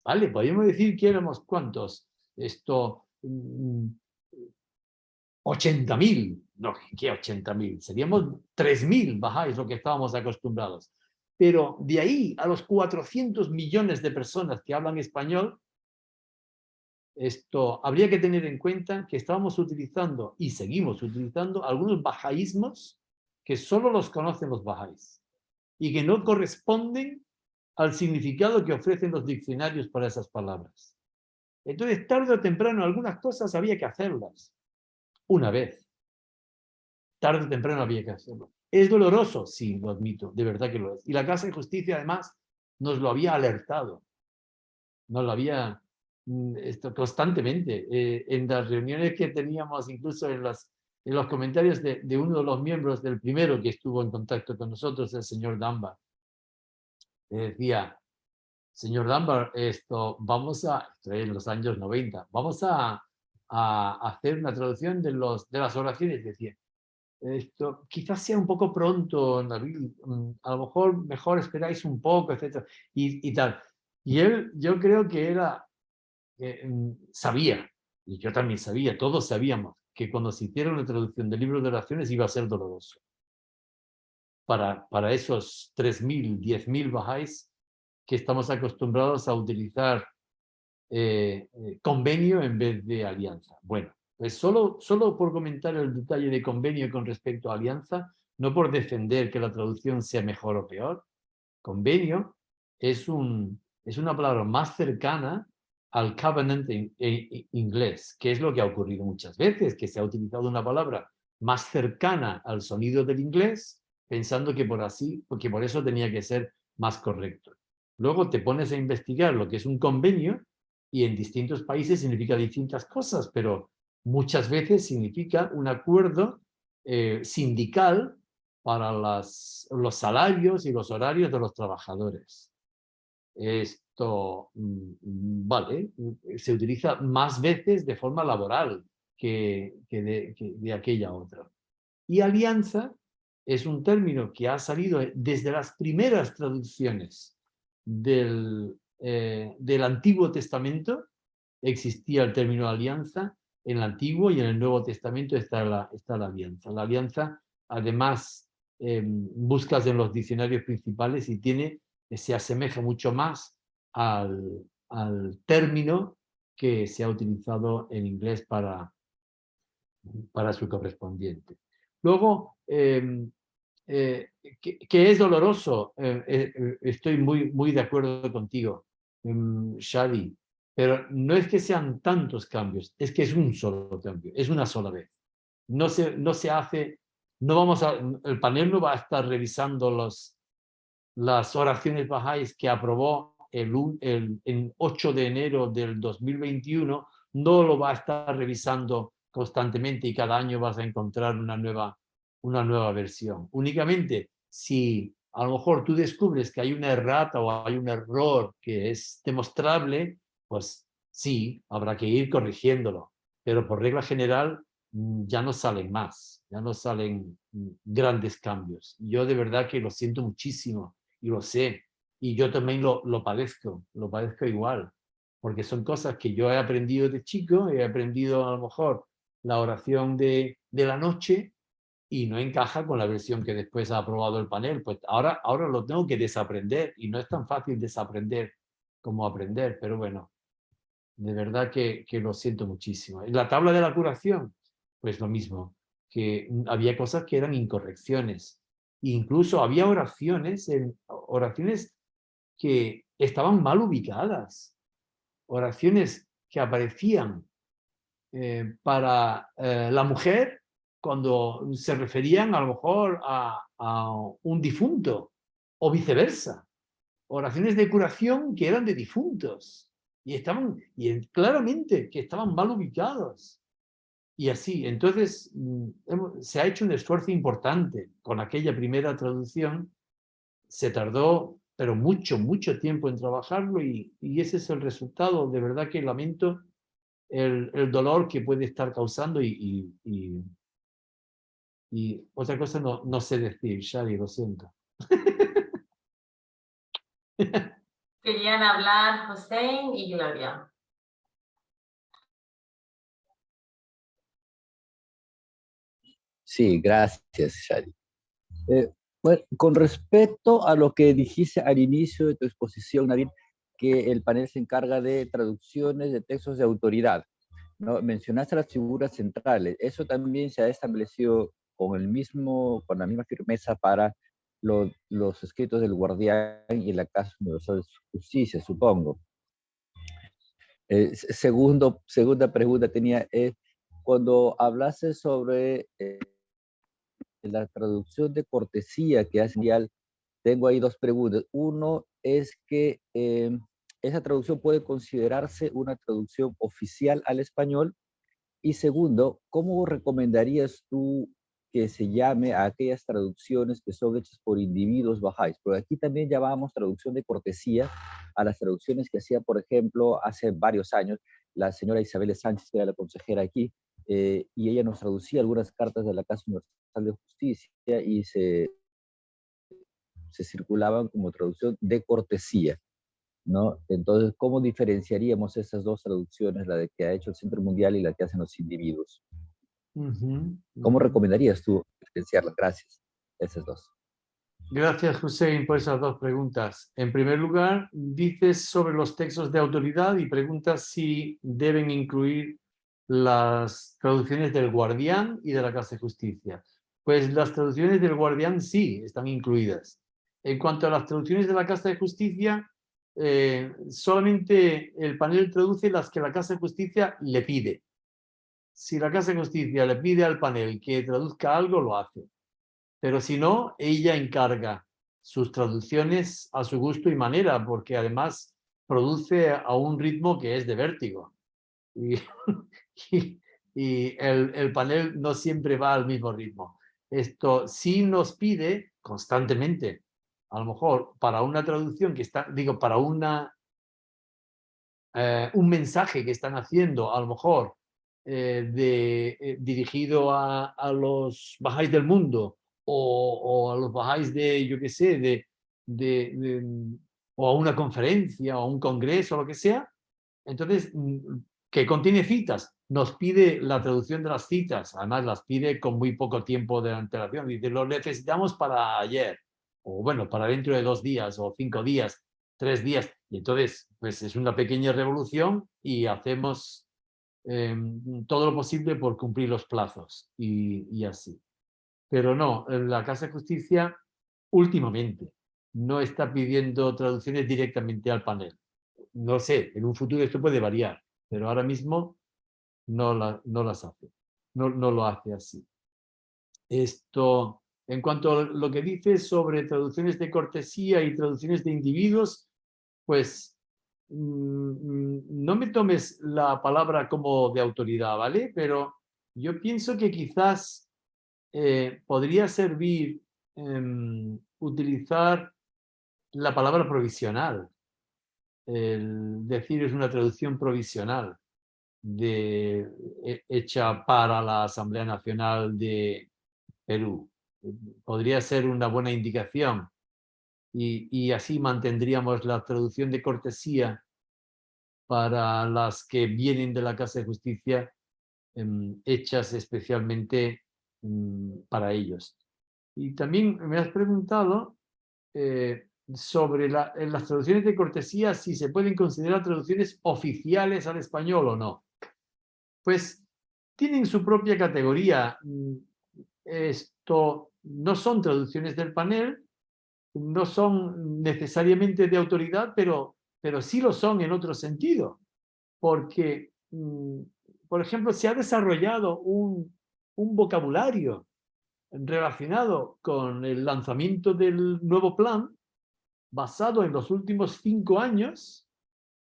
[SPEAKER 2] ¿Vale? Podríamos decir que éramos ¿cuántos? 80.000. No, ¿qué 80.000? Seríamos 3.000 bajáis lo que estábamos acostumbrados. Pero de ahí a los 400 millones de personas que hablan español, habría que tener en cuenta que estábamos utilizando y seguimos utilizando algunos bajaísmos que solo los conocen los bajáis y que no corresponden al significado que ofrecen los diccionarios para esas palabras. Entonces, tarde o temprano, algunas cosas había que hacerlas. Una vez. Tarde o temprano había que hacerlo. ¿Es doloroso? Sí, lo admito, de verdad que lo es. Y la Casa de Justicia, además, nos lo había alertado, nos lo había constantemente. En las reuniones que teníamos, incluso en los comentarios de uno de los miembros del primero que estuvo en contacto con nosotros, el señor Dunbar, decía, señor Dunbar, esto en los años 90, vamos a hacer una traducción de las oraciones. Decía, esto quizás sea un poco pronto, Nabil, a lo mejor esperáis un poco, etc. Y tal. Y él, yo creo que sabía, y yo también sabía, todos sabíamos, que cuando se hiciera una traducción del libro de oraciones iba a ser doloroso. Para esos 3.000, 10.000 bahá'ís que estamos acostumbrados a utilizar convenio en vez de alianza. Bueno, pues solo por comentar el detalle de convenio con respecto a alianza, no por defender que la traducción sea mejor o peor. Convenio es una palabra más cercana al covenant en inglés, que es lo que ha ocurrido muchas veces, que se ha utilizado una palabra más cercana al sonido del inglés, pensando que porque por eso tenía que ser más correcto. Luego te pones a investigar lo que es un convenio y en distintos países significa distintas cosas, pero muchas veces significa un acuerdo sindical para los salarios y los horarios de los trabajadores. Esto, vale, se utiliza más veces de forma laboral que de aquella otra. Y alianza es un término que ha salido desde las primeras traducciones del Antiguo Testamento. Existía el término alianza en el Antiguo, y en el Nuevo Testamento está la alianza. La alianza, además, buscas en los diccionarios principales y se asemeja mucho más al término que se ha utilizado en inglés para su correspondiente. Luego, que es doloroso, estoy muy de acuerdo contigo, Shadi, pero no es que sean tantos cambios, es que es un solo cambio, es una sola vez. No se hace, el panel no va a estar revisando las oraciones bahá'ís que aprobó en 8 de enero del 2021, no lo va a estar revisando constantemente y cada año vas a encontrar una nueva versión. Únicamente si a lo mejor tú descubres que hay una errata o hay un error que es demostrable, pues sí, habrá que ir corrigiéndolo. Pero por regla general ya no salen más, ya no salen grandes cambios. Yo de verdad que lo siento muchísimo y lo sé. Y yo también lo padezco igual, porque son cosas que yo he aprendido de chico, he aprendido a lo mejor la oración de la noche y no encaja con la versión que después ha aprobado el panel. Pues ahora lo tengo que desaprender y no es tan fácil desaprender como aprender, pero bueno, de verdad que lo siento muchísimo. En la tabla de la curación, pues lo mismo, que había cosas que eran incorrecciones. Incluso había oraciones que estaban mal ubicadas, oraciones que aparecían para la mujer cuando se referían a lo mejor a un difunto o viceversa. Oraciones de curación que eran de difuntos y claramente que estaban mal ubicados. Y así, entonces se ha hecho un esfuerzo importante con aquella primera traducción. Se tardó, pero mucho tiempo en trabajarlo y ese es el resultado. De verdad que lamento el dolor que puede estar causando y otra cosa no sé decir, Shadi, lo siento.
[SPEAKER 1] Querían hablar Hossein y Gloria.
[SPEAKER 5] Sí, gracias, Shadi. Bueno, con respecto a lo que dijiste al inicio de tu exposición, Nabil, que el panel se encarga de traducciones de textos de autoridad, ¿no? Mencionaste las figuras centrales. Eso también se ha establecido con la misma firmeza para los escritos del Guardián y la Casa Universal de Justicia, supongo. Segunda pregunta tenía, cuando hablaste sobre la traducción de cortesía que hace tengo ahí dos preguntas. Uno es que esa traducción puede considerarse una traducción oficial al español. Y segundo, ¿cómo recomendarías tú que se llame a aquellas traducciones que son hechas por individuos bajáis? Porque aquí también llamábamos traducción de cortesía a las traducciones que hacía, por ejemplo, hace varios años, la señora Isabel Sánchez, que era la consejera aquí, y ella nos traducía algunas cartas de la Casa Universal de Justicia y se circulaban como traducción de cortesía, ¿no? Entonces, ¿cómo diferenciaríamos esas dos traducciones, la de que ha hecho el Centro Mundial y la que hacen los individuos? ¿Cómo recomendarías tú diferenciarlas? Gracias. Esas dos.
[SPEAKER 2] Gracias, Hussein, por esas dos preguntas. En primer lugar, dices sobre los textos de autoridad y preguntas si deben incluir las traducciones del Guardián y de la Casa de Justicia. Pues las traducciones del Guardián sí están incluidas. En cuanto a las traducciones de la Casa de Justicia, solamente el panel traduce las que la Casa de Justicia le pide. Si la Casa de Justicia le pide al panel que traduzca algo, lo hace. Pero si no, ella encarga sus traducciones a su gusto y manera, porque además produce a un ritmo que es de vértigo. Y, y el panel no siempre va al mismo ritmo. Esto sí nos pide constantemente, a lo mejor para una traducción que está, digo, para un mensaje que están haciendo, a lo mejor dirigido a los bajáis del mundo, o a los bajáis de, yo qué sé, o a una conferencia, o a un congreso, o lo que sea, entonces, que contiene citas, nos pide la traducción de las citas, además las pide con muy poco tiempo de antelación, dice, lo necesitamos para ayer, o bueno, para dentro de 2 días, o 5 días, 3 días, y entonces, pues es una pequeña revolución y hacemos todo lo posible por cumplir los plazos, y así. Pero no, la Casa de Justicia últimamente no está pidiendo traducciones directamente al panel. No sé, en un futuro esto puede variar, pero ahora mismo no las hace, no lo hace así. Esto, en cuanto a lo que dices sobre traducciones de cortesía y traducciones de individuos, pues no me tomes la palabra como de autoridad, ¿vale? Pero yo pienso que quizás podría servir utilizar la palabra provisional. El decir es una traducción provisional hecha para la Asamblea Nacional de Perú. Podría ser una buena indicación y así mantendríamos la traducción de cortesía para las que vienen de la Casa de Justicia, hechas especialmente para ellos. Y también me has preguntado sobre las traducciones de cortesía, si se pueden considerar traducciones oficiales al español o no. Pues tienen su propia categoría. Esto no son traducciones del panel, no son necesariamente de autoridad, pero sí lo son en otro sentido, porque, por ejemplo, se ha desarrollado un vocabulario relacionado con el lanzamiento del nuevo plan, basado en los últimos 5 años,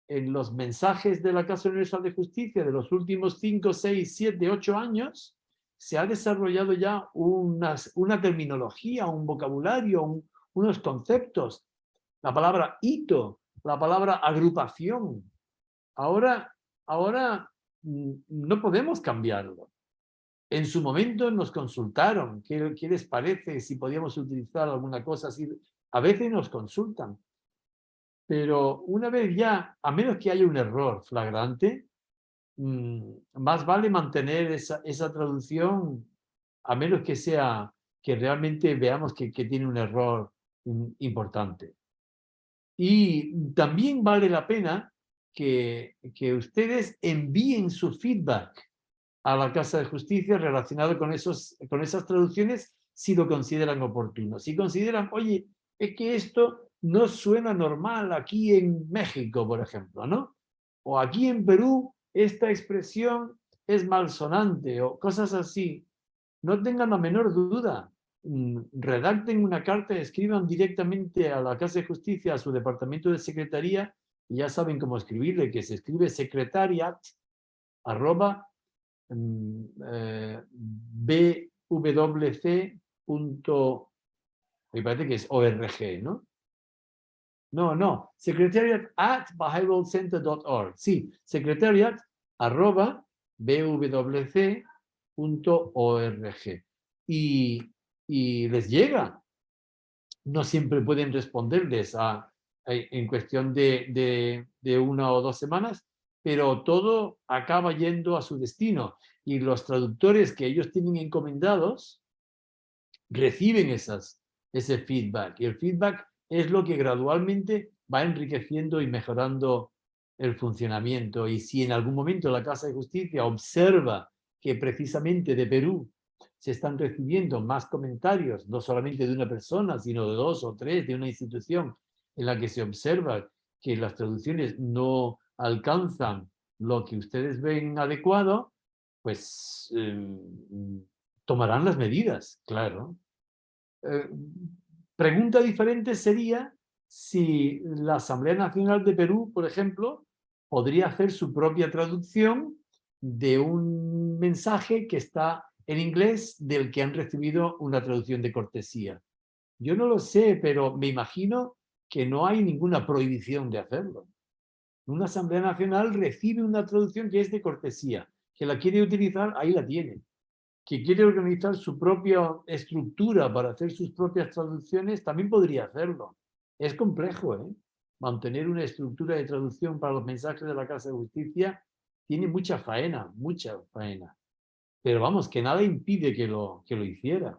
[SPEAKER 2] en los mensajes de la Casa Universal de Justicia de los últimos 5, 6, 7, 8 años, se ha desarrollado ya una terminología, un vocabulario, unos conceptos. La palabra hito, la palabra agrupación. Ahora no podemos cambiarlo. En su momento nos consultaron qué les parece, si podíamos utilizar alguna cosa así. A veces nos consultan. Pero una vez ya, a menos que haya un error flagrante, más vale mantener esa traducción, a menos que sea que realmente veamos que tiene un error importante. Y también vale la pena que ustedes envíen su feedback a la Casa de Justicia relacionado con esas traducciones, si lo consideran oportuno. Si consideran, oye, es que esto no suena normal aquí en México, por ejemplo, ¿no? O aquí en Perú esta expresión es malsonante, o cosas así. No tengan la menor duda. redacten una carta, escriban directamente a la Casa de Justicia, a su departamento de secretaría, y ya saben cómo escribirle, que se escribe secretariat @bwc. Me parece que es org, ¿no? No, secretariat@behavioralcenter.org. Sí, secretariat@bwc.org. Y les llega. No siempre pueden responderles en cuestión de 1 o 2 semanas, pero todo acaba yendo a su destino. Y los traductores que ellos tienen encomendados reciben ese feedback. Y el feedback es lo que gradualmente va enriqueciendo y mejorando el funcionamiento. Y si en algún momento la Casa de Justicia observa que precisamente de Perú se están recibiendo más comentarios, no solamente de una persona, sino de 2 o 3, de una institución en la que se observa que las traducciones no alcanzan lo que ustedes ven adecuado, pues tomarán las medidas, claro. Pregunta diferente sería si la Asamblea Nacional de Perú, por ejemplo, podría hacer su propia traducción de un mensaje que está en inglés del que han recibido una traducción de cortesía. Yo no lo sé, pero me imagino que no hay ninguna prohibición de hacerlo. Una Asamblea Nacional recibe una traducción que es de cortesía, que la quiere utilizar, ahí la tiene. Que quiere organizar su propia estructura para hacer sus propias traducciones, también podría hacerlo. Es complejo, ¿eh? Mantener una estructura de traducción para los mensajes de la Casa de Justicia tiene mucha faena, mucha faena. Pero vamos, que nada impide que lo hiciera.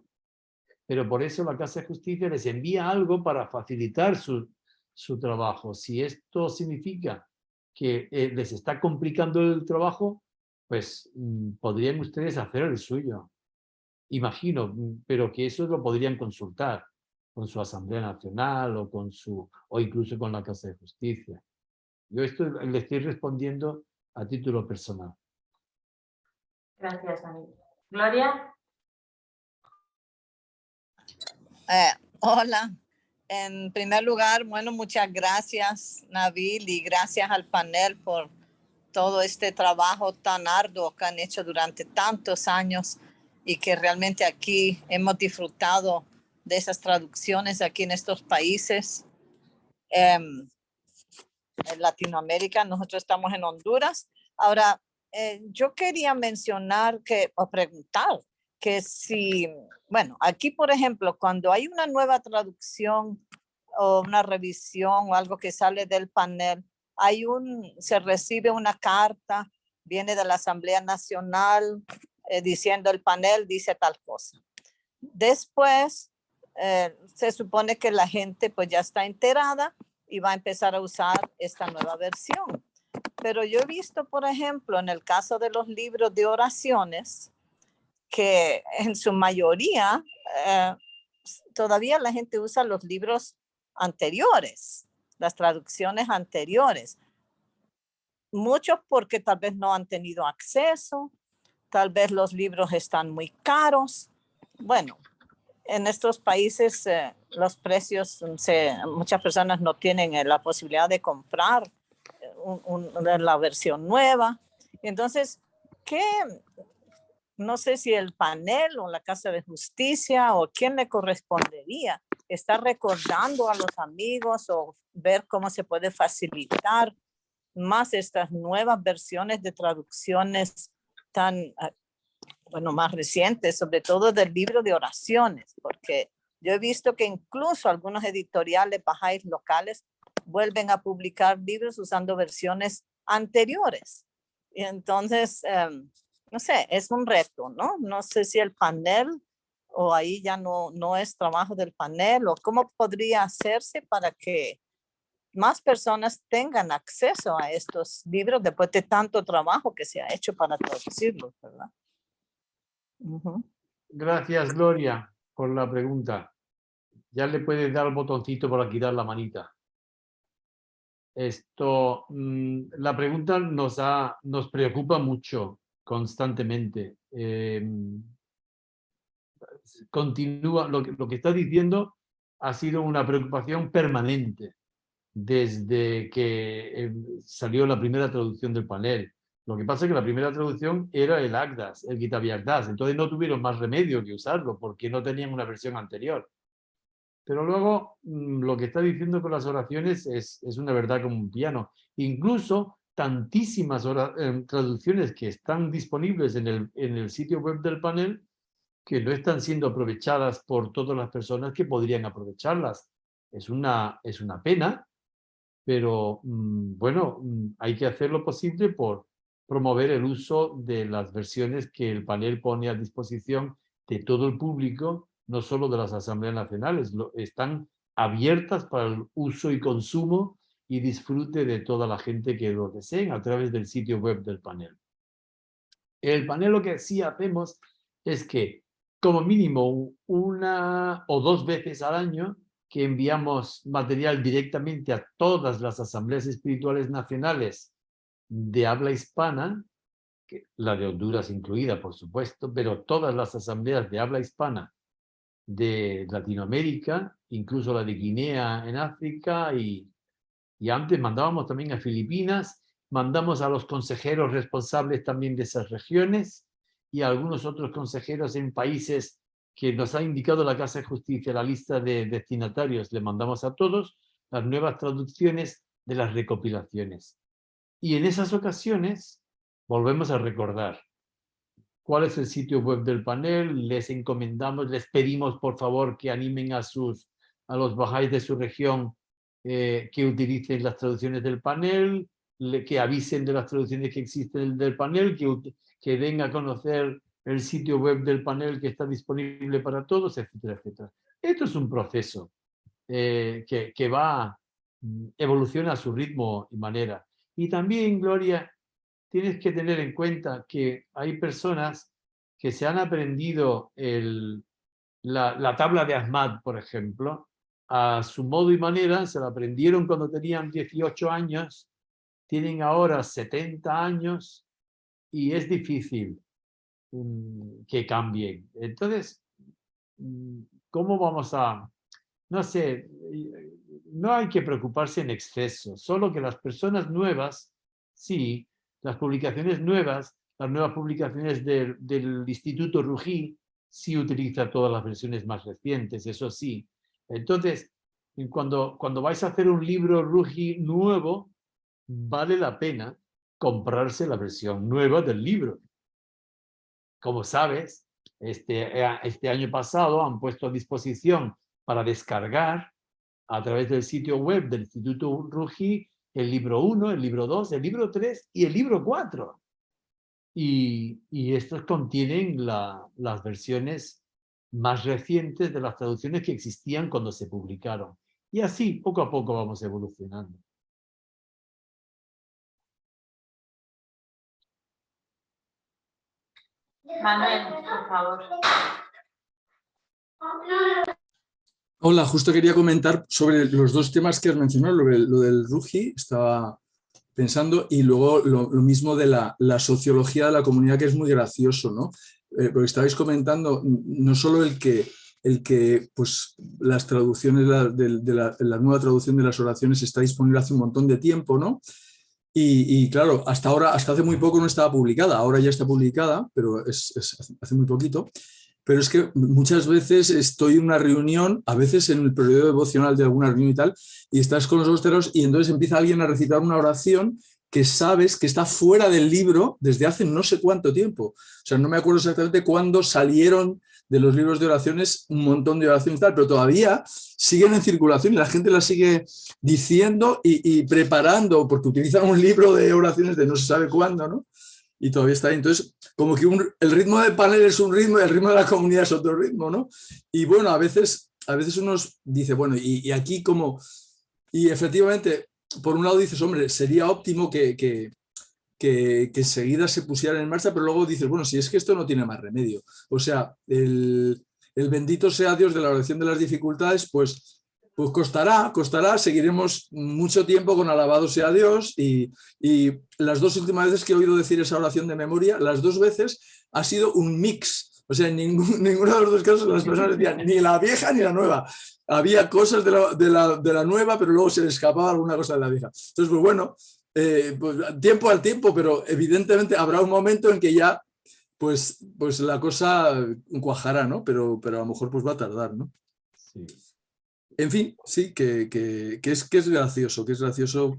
[SPEAKER 2] Pero por eso la Casa de Justicia les envía algo para facilitar su trabajo. Si esto significa que les está complicando el trabajo, pues podrían ustedes hacer el suyo. Imagino, pero que eso lo podrían consultar con su Asamblea Nacional o incluso con la Casa de Justicia. Yo esto le estoy respondiendo a título personal.
[SPEAKER 1] Gracias, Anita. Gloria.
[SPEAKER 6] Hola. En primer lugar, bueno, muchas gracias, Nabil, y gracias al panel por todo este trabajo tan arduo que han hecho durante tantos años y que realmente aquí hemos disfrutado de esas traducciones aquí en estos países. En Latinoamérica, nosotros estamos en Honduras. Ahora, yo quería mencionar o preguntar que si, bueno, aquí por ejemplo, cuando hay una nueva traducción o una revisión o algo que sale del panel, se recibe una carta, viene de la Asamblea Nacional diciendo el panel dice tal cosa. Después se supone que la gente pues ya está enterada y va a empezar a usar esta nueva versión. Pero yo he visto, por ejemplo, en el caso de los libros de oraciones, que en su mayoría todavía la gente usa los libros anteriores, las traducciones anteriores. Muchos porque tal vez no han tenido acceso, tal vez los libros están muy caros. Bueno, en estos países los precios, muchas personas no tienen la posibilidad de comprar la versión nueva. Entonces, no sé si el panel o la Casa de Justicia o quién le correspondería estar recordando a los amigos o ver cómo se puede facilitar más estas nuevas versiones de traducciones tan, bueno, más recientes, sobre todo del libro de oraciones, porque yo he visto que incluso algunos editoriales bahá'ís locales vuelven a publicar libros usando versiones anteriores. Y entonces, no sé, es un reto, ¿no? No sé si el panel o ahí ya no es trabajo del panel o cómo podría hacerse para que más personas tengan acceso a estos libros después de tanto trabajo que se ha hecho para traducirlos, ¿verdad?
[SPEAKER 2] Gracias, Gloria, por la pregunta. Ya le puedes dar el botoncito para quitar la manita. La pregunta nos preocupa mucho constantemente. continúa, lo que está diciendo ha sido una preocupación permanente desde que salió la primera traducción del panel. Lo que pasa es que la primera traducción era el Agdas, el Kitab Agdas, entonces no tuvieron más remedio que usarlo porque no tenían una versión anterior. Pero luego lo que está diciendo con las oraciones es una verdad como un piano. Incluso tantísimas traducciones que están disponibles en el sitio web del panel que no están siendo aprovechadas por todas las personas que podrían aprovecharlas. Es una pena, pero bueno, hay que hacer lo posible por promover el uso de las versiones que el panel pone a disposición de todo el público, no solo de las asambleas nacionales, están abiertas para el uso y consumo y disfrute de toda la gente que lo deseen a través del sitio web del panel. El panel lo que sí hacemos es que como mínimo 1 o 2 veces al año que enviamos material directamente a todas las asambleas espirituales nacionales de habla hispana, la de Honduras incluida, por supuesto, pero todas las asambleas de habla hispana de Latinoamérica, incluso la de Guinea en África, y antes mandábamos también a Filipinas, mandamos a los consejeros responsables también de esas regiones y a algunos otros consejeros en países que nos ha indicado la Casa de Justicia, la lista de destinatarios, le mandamos a todos las nuevas traducciones de las recopilaciones. Y en esas ocasiones volvemos a recordar cuál es el sitio web del panel, les encomendamos, les pedimos por favor que animen a los bahá'ís de su región que utilicen las traducciones del panel, que avisen de las traducciones que existen del panel, que den a conocer el sitio web del panel que está disponible para todos, etcétera, etcétera. Esto es un proceso que evoluciona a su ritmo y manera. Y también, Gloria, tienes que tener en cuenta que hay personas que se han aprendido la tabla de Ahmad, por ejemplo, a su modo y manera, se la aprendieron cuando tenían 18 años, tienen ahora 70 años y es difícil que cambien. Entonces, ¿cómo vamos a...? No sé, no hay que preocuparse en exceso, solo que las personas nuevas, sí, las publicaciones nuevas, las nuevas publicaciones del Instituto Rugí, sí utiliza todas las versiones más recientes, eso sí. Entonces, cuando vais a hacer un libro Rugí nuevo, vale la pena comprarse la versión nueva del libro. Como sabes, este año pasado han puesto a disposición para descargar a través del sitio web del Instituto Rugí el libro 1, el libro 2, el libro 3 y el libro 4. Y estos contienen las versiones más recientes de las traducciones que existían cuando se publicaron. Y así, poco a poco, vamos evolucionando.
[SPEAKER 1] Manuel, por favor.
[SPEAKER 4] Hola, justo quería comentar sobre los 2 temas que has mencionado, lo del Rugí, estaba pensando, y luego lo mismo de la sociología de la comunidad, que es muy gracioso, ¿no? Porque estabais comentando no solo el que pues, las traducciones la nueva traducción de las oraciones está disponible hace un montón de tiempo, ¿no? Y claro, hasta hace muy poco no estaba publicada, ahora ya está publicada, pero hace muy poquito. Pero es que muchas veces estoy en una reunión, a veces en el periodo devocional de alguna reunión y tal, y estás con los austeros y entonces empieza alguien a recitar una oración que sabes que está fuera del libro desde hace no sé cuánto tiempo. O sea, no me acuerdo exactamente cuándo salieron de los libros de oraciones un montón de oraciones y tal, pero todavía siguen en circulación y la gente las sigue diciendo y preparando, porque utilizan un libro de oraciones de no se sabe cuándo, ¿no? Y todavía está ahí. Entonces, como que el ritmo del panel es un ritmo y el ritmo de la comunidad es otro ritmo, ¿no? Y bueno, a veces uno dice, bueno, y aquí como... Y efectivamente, por un lado dices, hombre, sería óptimo que enseguida se pusieran en marcha, pero luego dices, bueno, si es que esto no tiene más remedio. O sea, el bendito sea Dios de la oración de las dificultades, pues costará, seguiremos mucho tiempo con alabado sea Dios y las 2 últimas veces que he oído decir esa oración de memoria, las 2 veces ha sido un mix. O sea, en ninguno de los dos casos las personas decían ni la vieja ni la nueva. Había cosas de la nueva, pero luego se le escapaba alguna cosa de la vieja. Entonces, pues bueno, pues, tiempo al tiempo, pero evidentemente habrá un momento en que ya pues la cosa cuajará, ¿no? Pero a lo mejor pues va a tardar, ¿no?
[SPEAKER 2] Sí.
[SPEAKER 4] En fin, sí, que es gracioso,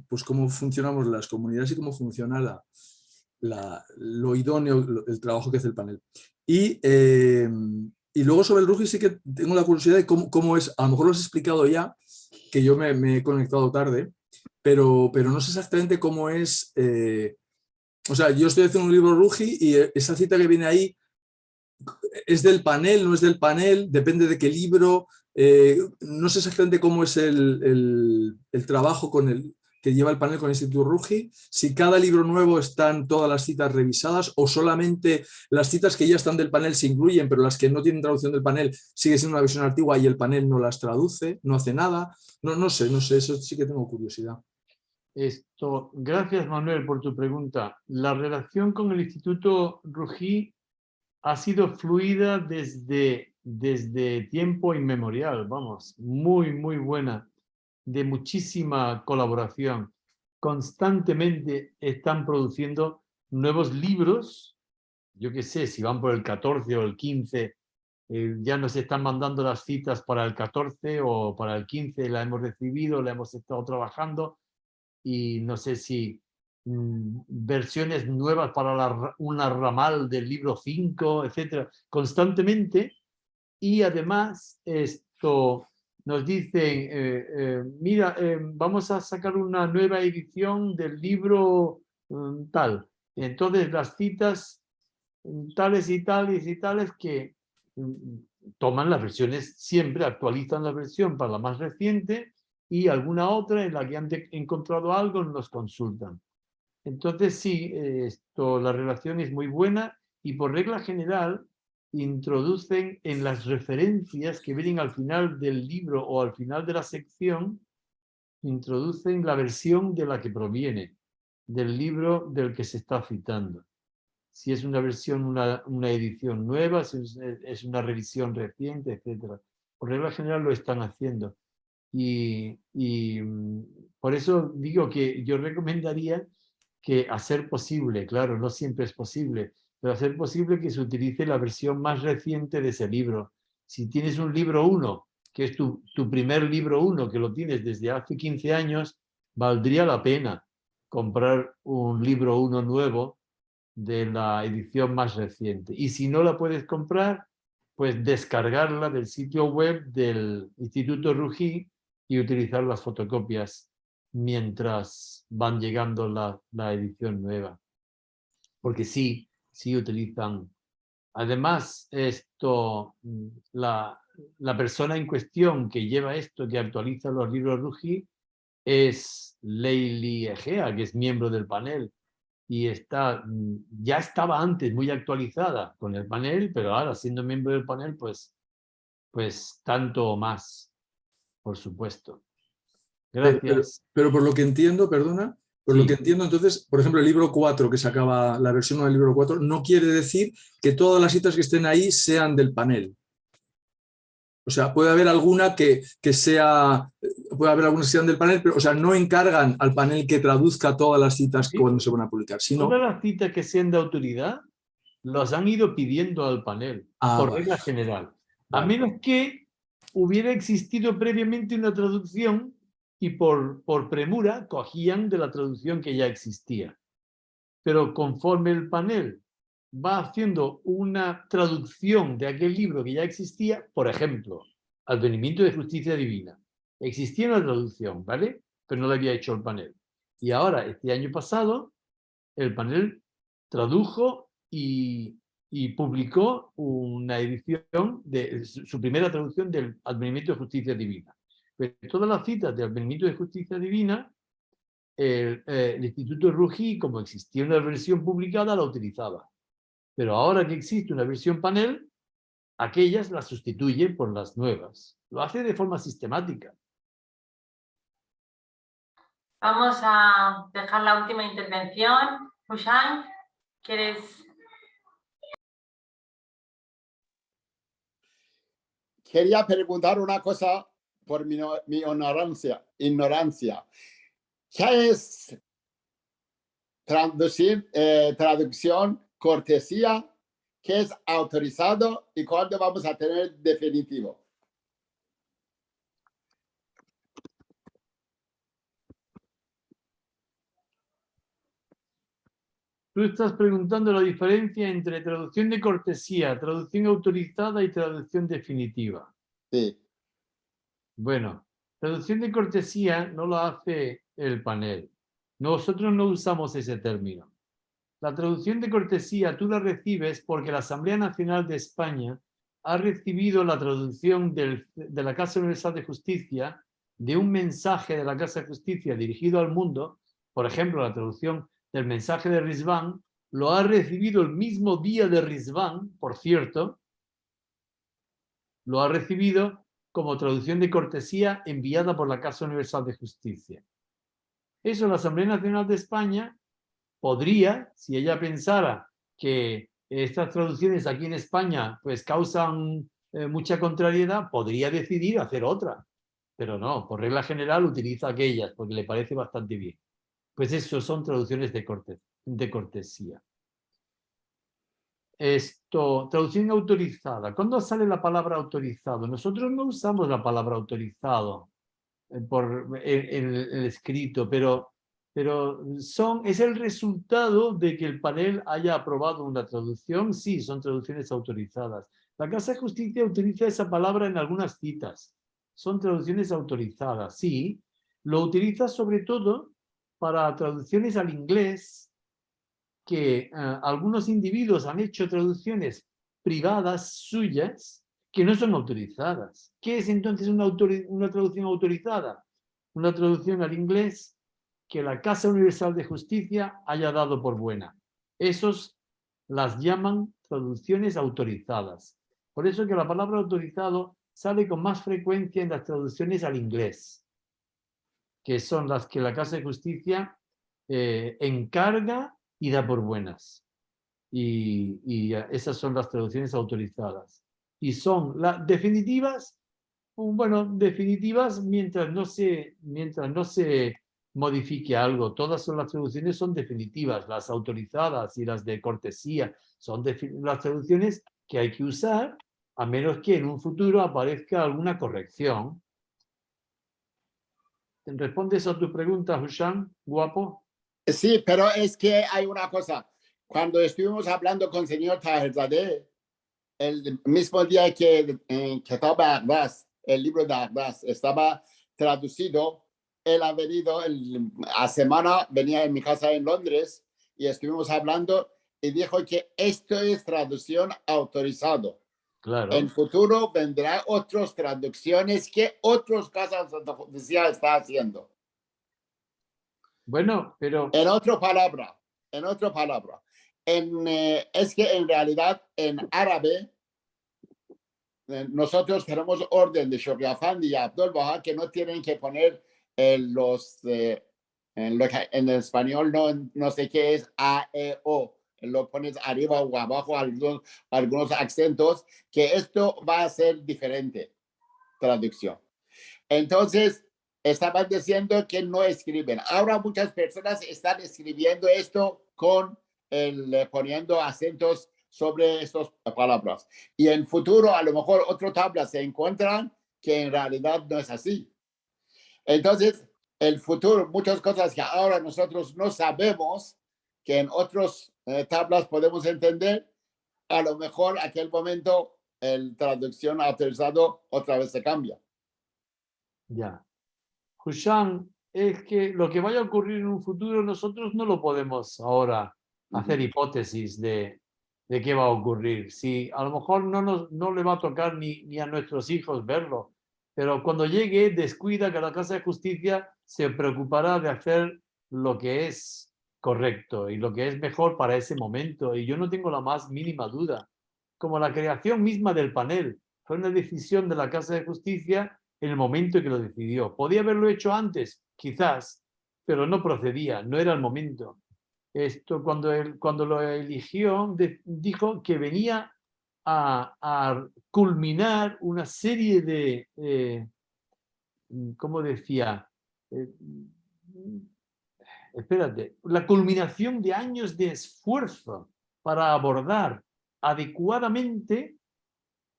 [SPEAKER 4] pues cómo funcionamos las comunidades y cómo funciona lo idóneo, el trabajo que hace el panel. Y luego sobre el Rugi sí que tengo la curiosidad de cómo es, a lo mejor lo has explicado ya, que yo me he conectado tarde, pero no sé exactamente cómo es. O sea, yo estoy haciendo un libro Rugi y esa cita que viene ahí es del panel, no es del panel, depende de qué libro. No sé exactamente cómo es el trabajo que lleva el panel con el Instituto Rugi, si cada libro nuevo están todas las citas revisadas o solamente las citas que ya están del panel se incluyen, pero las que no tienen traducción del panel sigue siendo una versión antigua y el panel no las traduce, no hace nada. No sé, eso sí que tengo curiosidad.
[SPEAKER 2] Gracias, Manuel, por tu pregunta. La relación con el Instituto Rugi ha sido fluida desde tiempo inmemorial, vamos, muy, muy buena, de muchísima colaboración. Constantemente están produciendo nuevos libros, yo qué sé, si van por el 14 o el 15, ya nos están mandando las citas para el 14 o para el 15, la hemos recibido, la hemos estado trabajando y no sé si versiones nuevas para una ramal del libro 5, etcétera, constantemente. Y además nos dicen, mira, vamos a sacar una nueva edición del libro tal. Entonces las citas tales y tales y tales que toman las versiones, siempre actualizan la versión para la más reciente y alguna otra en la que han encontrado algo nos consultan. Entonces sí, la relación es muy buena y por regla general introducen en las referencias que vienen al final del libro o al final de la sección, introducen la versión de la que proviene, del libro del que se está citando. Si es una versión, una edición nueva, si es una revisión reciente, etc. Por regla general lo están haciendo. Y por eso digo que yo recomendaría que a ser posible, claro, no siempre es posible, pero a ser posible que se utilice la versión más reciente de ese libro. Si tienes un libro 1, que es tu primer libro 1, que lo tienes desde hace 15 años, valdría la pena comprar un libro 1 nuevo de la edición más reciente. Y si no la puedes comprar, pues descargarla del sitio web del Instituto Rugi y utilizar las fotocopias mientras van llegando la edición nueva. Porque sí utilizan. Además, la persona en cuestión que lleva esto, que actualiza los libros Rugi, es Leili Egea, que es miembro del panel. Y ya estaba antes muy actualizada con el panel, pero ahora siendo miembro del panel, pues tanto más, por supuesto. Gracias.
[SPEAKER 4] Pero por lo que entiendo, perdona, por lo
[SPEAKER 2] Sí.
[SPEAKER 4] que entiendo, entonces, por ejemplo, el libro 4 que sacaba la versión del libro 4, no quiere decir que todas las citas que estén ahí sean del panel. O sea, puede haber alguna que sea, puede haber algunas que sean del panel, pero, o sea, no encargan al panel que traduzca todas las citas
[SPEAKER 2] Sí.
[SPEAKER 4] cuando se van a publicar, sino...
[SPEAKER 2] Todas las citas que sean de autoridad las han ido pidiendo al panel, por
[SPEAKER 4] vale.
[SPEAKER 2] regla general.
[SPEAKER 4] Vale.
[SPEAKER 2] A menos que hubiera existido previamente una traducción y por premura cogían de la traducción que ya existía. Pero conforme el panel va haciendo una traducción de aquel libro que ya existía, por ejemplo, Advenimiento de Justicia Divina, existía una traducción, ¿vale? Pero no la había hecho el panel. Y ahora, este año pasado, el panel tradujo y publicó una edición de su primera traducción del Advenimiento de Justicia Divina. Pero todas las citas del Advenimiento de Justicia Divina, el Instituto Rugi, como existía una versión publicada, la utilizaba. Pero ahora que existe una versión panel, aquellas las sustituyen por las nuevas. Lo hace de forma sistemática.
[SPEAKER 1] Vamos a dejar la última intervención. Hushan, ¿quieres?
[SPEAKER 7] quería preguntar una cosa por mi ignorancia. ¿Qué es traducción, cortesía? ¿Qué es autorizado? ¿Y cuándo vamos a tener definitivo?
[SPEAKER 2] Tú estás preguntando la diferencia entre traducción de cortesía, traducción autorizada y traducción definitiva.
[SPEAKER 7] Sí.
[SPEAKER 2] Bueno, traducción de cortesía no la hace el panel. Nosotros no usamos ese término. La traducción de cortesía tú la recibes porque la Asamblea Nacional de España ha recibido la traducción de la Casa Universal de Justicia de un mensaje de la Casa de Justicia dirigido al mundo. Por ejemplo, la traducción del mensaje de Rizván lo ha recibido el mismo día de Rizván, por cierto, lo ha recibido como traducción de cortesía enviada por la Casa Universal de Justicia. Eso la Asamblea Nacional de España podría, si ella pensara que estas traducciones aquí en España pues causan mucha contrariedad, podría decidir hacer otra. Pero no, por regla general utiliza aquellas porque le parece bastante bien. Pues eso son traducciones de cortesía. Traducción autorizada. ¿Cuándo sale la palabra autorizado? Nosotros no usamos la palabra autorizado en el escrito, pero es el resultado de que el panel haya aprobado una traducción. Sí, son traducciones autorizadas. La Casa de Justicia utiliza esa palabra en algunas citas. Son traducciones autorizadas, sí. Lo utiliza sobre todo para traducciones al inglés, que algunos individuos han hecho traducciones privadas suyas que no son autorizadas. ¿Qué es entonces una traducción autorizada? Una traducción al inglés que la Casa Universal de Justicia haya dado por buena. Esos las llaman traducciones autorizadas. Por eso que la palabra autorizado sale con más frecuencia en las traducciones al inglés, que son las que la Casa de Justicia encarga y da por buenas. Y esas son las traducciones autorizadas. Y son las definitivas, bueno, definitivas mientras no se modifique algo. Todas las traducciones son definitivas, las autorizadas y las de cortesía son las traducciones que hay que usar a menos que en un futuro aparezca alguna corrección. ¿Respondes a tu pregunta, Husham, guapo?
[SPEAKER 7] Sí, pero es que hay una cosa. Cuando estuvimos hablando con el señor Taherzadeh, el mismo día que estaba Agdas, el libro de Agdas estaba traducido, él ha venido, a semana venía en mi casa en Londres y estuvimos hablando y dijo que esto es traducción autorizado.
[SPEAKER 2] Claro.
[SPEAKER 7] En futuro vendrá otras traducciones que otros casas de justicia está haciendo.
[SPEAKER 2] Bueno, pero...
[SPEAKER 7] En otra palabra, es que en realidad en árabe nosotros tenemos orden de Sheikh Afandi y Abdul Baha que no tienen que poner en el español no sé qué es A, E, O. Lo pones arriba o abajo, algunos acentos, que esto va a ser diferente traducción. Entonces, estaban diciendo que no escriben. Ahora muchas personas están escribiendo esto poniendo acentos sobre estas palabras. Y en futuro, a lo mejor otras tablas se encuentran que en realidad no es así. Entonces, el futuro, muchas cosas que ahora nosotros no sabemos, que en otras tablas podemos entender, a lo mejor en aquel momento el traducción autorizado otra vez se cambia.
[SPEAKER 2] Ya. Husham, es que lo que vaya a ocurrir en un futuro nosotros no lo podemos ahora hacer hipótesis de qué va a ocurrir. Si a lo mejor no le va a tocar ni a nuestros hijos verlo, pero cuando llegue descuida que la Casa de Justicia se preocupará de hacer lo que es correcto y lo que es mejor para ese momento. Y yo no tengo la más mínima duda. Como la creación misma del panel fue una decisión de la Casa de Justicia en el momento en que lo decidió. ¿Podía haberlo hecho antes? Quizás, pero no procedía, no era el momento. Esto, cuando lo eligió, dijo que venía a culminar una serie de, ¿cómo decía? Espérate, la culminación de años de esfuerzo para abordar adecuadamente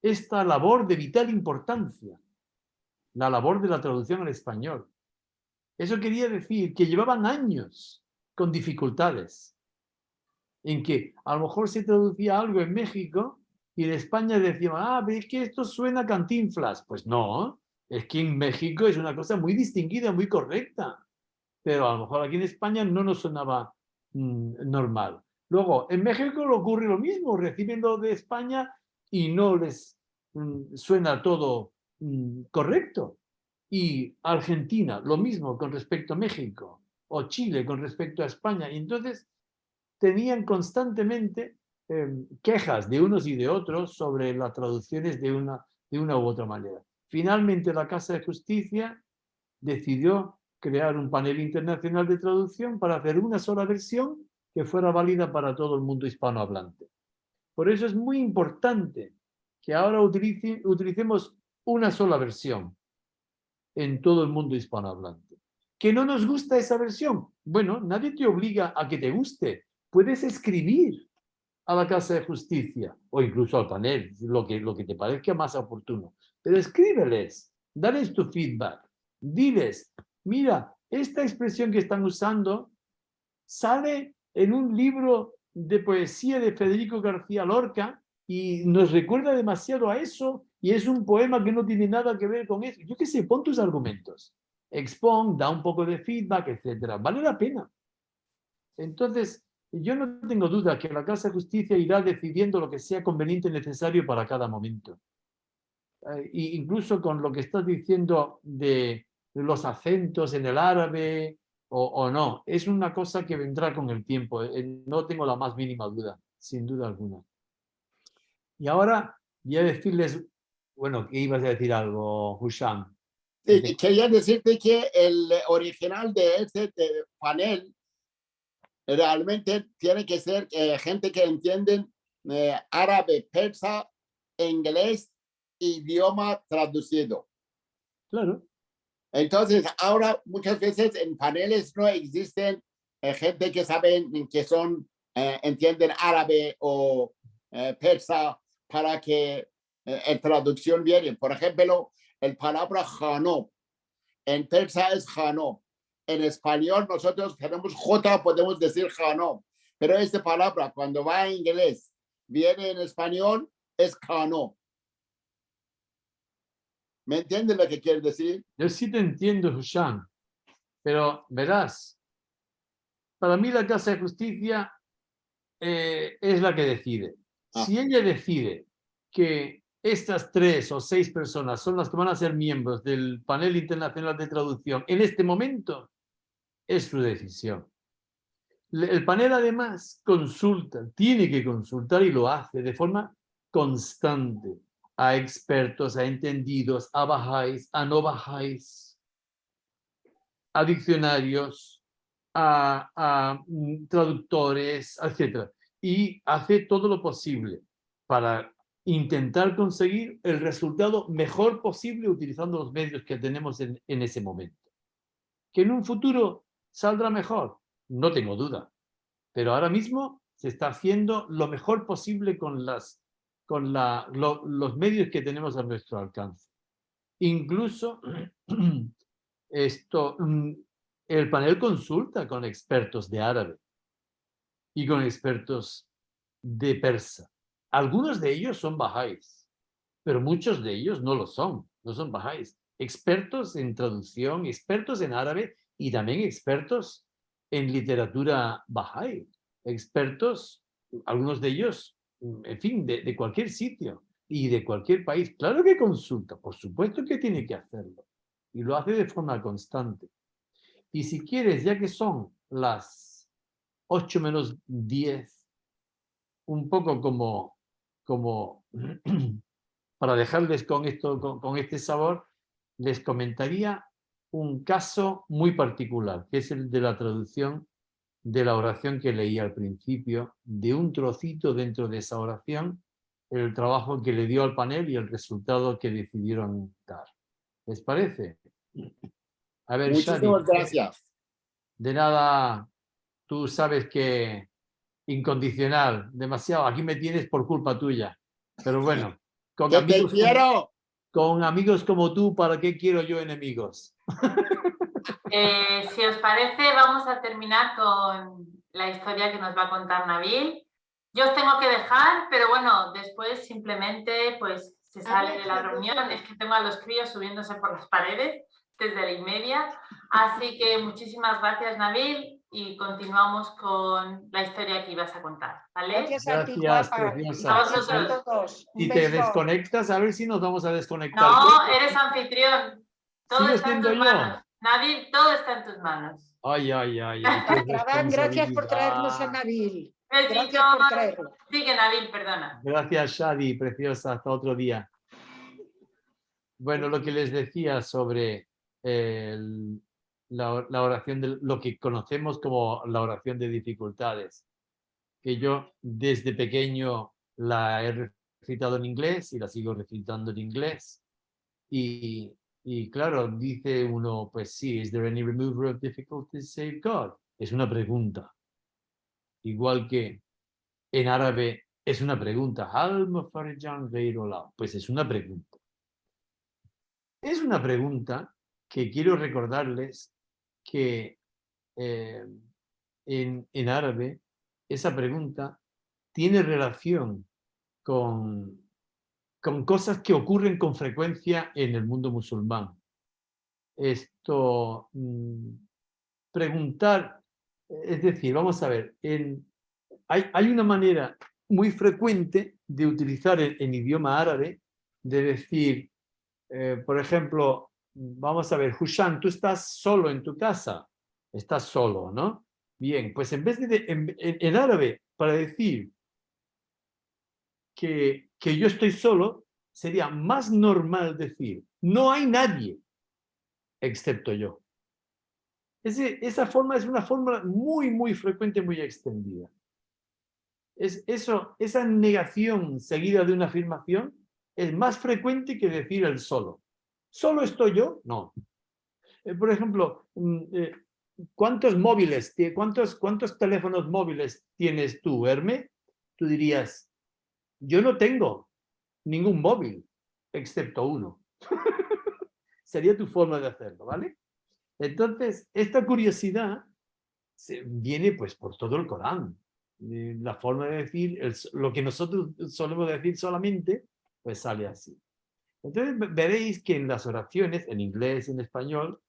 [SPEAKER 2] esta labor de vital importancia, la labor de la traducción al español. Eso quería decir que llevaban años con dificultades, en que a lo mejor se traducía algo en México y en España decían, ah, pero es que esto suena a Cantinflas. Pues no, es que en México es una cosa muy distinguida, muy correcta, pero a lo mejor aquí en España no nos sonaba normal. Luego, en México le ocurre lo mismo, reciben lo de España y no les suena todo correcto. Y Argentina, lo mismo con respecto a México, o Chile con respecto a España. Y entonces tenían constantemente quejas de unos y de otros sobre las traducciones de una u otra manera. Finalmente, la Casa de Justicia decidió crear un panel internacional de traducción para hacer una sola versión que fuera válida para todo el mundo hispanohablante. Por eso es muy importante que ahora utilicemos una sola versión en todo el mundo hispanohablante. ¿Que no nos gusta esa versión? Bueno, nadie te obliga a que te guste. Puedes escribir a la Casa de Justicia o incluso al panel, lo que te parezca más oportuno. Pero escríbeles, dales tu feedback, diles, mira, esta expresión que están usando sale en un libro de poesía de Federico García Lorca y nos recuerda demasiado a eso y es un poema que no tiene nada que ver con eso. Yo qué sé, pon tus argumentos, expon, da un poco de feedback, etc. Vale la pena. Entonces, yo no tengo duda que la Casa de Justicia irá decidiendo lo que sea conveniente y necesario para cada momento. Incluso con lo que estás diciendo de los acentos en el árabe o no, es una cosa que vendrá con el tiempo. No tengo la más mínima duda, sin duda alguna. Y ahora voy a decirles, bueno, que ibas a decir algo, Husham.
[SPEAKER 7] Sí, quería decirte que el original de este panel realmente tiene que ser gente que entienden árabe, persa, inglés, idioma traducido.
[SPEAKER 2] Claro.
[SPEAKER 7] Entonces, ahora muchas veces en paneles no existen gente que saben que entienden árabe o persa para que en traducción viene. Por ejemplo, el palabra janob en persa es janob. En español nosotros tenemos J, podemos decir janob, pero esta palabra cuando va en inglés viene en español es janob. ¿Me entiendes lo que quiere decir?
[SPEAKER 2] Yo sí te entiendo, Husham, pero verás, para mí la Casa de Justicia es la que decide. Si ella decide que estas 3 o 6 personas son las que van a ser miembros del panel internacional de traducción en este momento, es su decisión. El panel además consulta, tiene que consultar y lo hace de forma constante a expertos, a entendidos, a bajáis, a no bajáis, a diccionarios, a traductores, etc. Y hace todo lo posible para intentar conseguir el resultado mejor posible utilizando los medios que tenemos en ese momento. Que en un futuro saldrá mejor, no tengo duda, pero ahora mismo se está haciendo lo mejor posible con los medios que tenemos a nuestro alcance. Incluso el panel consulta con expertos de árabe y con expertos de persa. Algunos de ellos son bahá'ís, pero muchos de ellos no lo son, no son bahá'ís. Expertos en traducción, expertos en árabe y también expertos en literatura bahá'í. Expertos, algunos de ellos, en fin, de cualquier sitio y de cualquier país. Claro que consulta, por supuesto que tiene que hacerlo. Y lo hace de forma constante. Y si quieres, ya que son las 8 menos 10, un poco como para dejarles con este sabor, les comentaría un caso muy particular, que es el de la traducción de la oración que leí al principio, de un trocito dentro de esa oración el trabajo que le dio al panel y el resultado que decidieron dar. ¿Les parece? A ver, Shadi,
[SPEAKER 7] Muchísimas gracias.
[SPEAKER 2] de nada, tú sabes que incondicional, demasiado, aquí me tienes por culpa tuya. Pero bueno, con
[SPEAKER 7] ¡Que te
[SPEAKER 2] amigos,
[SPEAKER 7] quiero!
[SPEAKER 2] con amigos como tú, ¿para qué quiero yo enemigos?
[SPEAKER 1] Si os parece, vamos a terminar con la historia que nos va a contar Nabil. Yo os tengo que dejar, pero bueno, después simplemente pues se sale de la reunión. Es que tengo a los críos subiéndose por las paredes desde la 1:30. Así que muchísimas gracias, Nabil, y continuamos con la historia que ibas a contar, ¿vale?
[SPEAKER 8] Gracias a ti,
[SPEAKER 2] Gracias,
[SPEAKER 8] guapa.
[SPEAKER 2] preciosa.
[SPEAKER 1] A vosotros.
[SPEAKER 8] A todos. Un
[SPEAKER 2] Si te
[SPEAKER 8] beso.
[SPEAKER 2] desconectas, a ver si nos vamos a desconectar.
[SPEAKER 1] No, eres anfitrión. Todo
[SPEAKER 2] ¿Sigo
[SPEAKER 1] está en
[SPEAKER 2] siendo
[SPEAKER 1] tus
[SPEAKER 2] yo?
[SPEAKER 1] manos. Nabil, todo está en tus manos.
[SPEAKER 2] Ay, ay, ay, ay, qué
[SPEAKER 8] Trabán, gracias por traernos a
[SPEAKER 2] responsabilidad.
[SPEAKER 8] Nabil.
[SPEAKER 1] Besitos.
[SPEAKER 8] Gracias por traerlo.
[SPEAKER 1] Sigue, Nabil, perdona.
[SPEAKER 2] Gracias, Shadi, preciosa, hasta otro día. Bueno, lo que les decía sobre la oración, de lo que conocemos como la oración de dificultades, que yo desde pequeño la he recitado en inglés y la sigo recitando en inglés. Y claro, dice uno, pues sí, ¿is there any remover of difficulties save God? Es una pregunta. Igual que en árabe es una pregunta. Pues es una pregunta. Es una pregunta que quiero recordarles que en árabe esa pregunta tiene relación con cosas que ocurren con frecuencia en el mundo musulmán. Esto, preguntar, es decir, vamos a ver, hay una manera muy frecuente de utilizar en idioma árabe, de decir, por ejemplo, vamos a ver, Hushan, tú estás solo en tu casa, estás solo, ¿no? Bien, pues en vez de, en árabe, para decir que yo estoy solo, sería más normal decir, no hay nadie excepto yo. Esa forma es una forma muy, muy frecuente, muy extendida. Esa negación seguida de una afirmación es más frecuente que decir el solo. ¿Solo estoy yo? No. Por ejemplo, ¿cuántos móviles, cuántos teléfonos móviles tienes tú, Herme? Tú dirías, yo no tengo ningún móvil, excepto uno. Sería tu forma de hacerlo, ¿vale? Entonces, esta curiosidad viene pues por todo el Corán. La forma de decir, lo que nosotros solemos decir solamente, pues sale así. Entonces veréis que en las oraciones, en inglés y en español,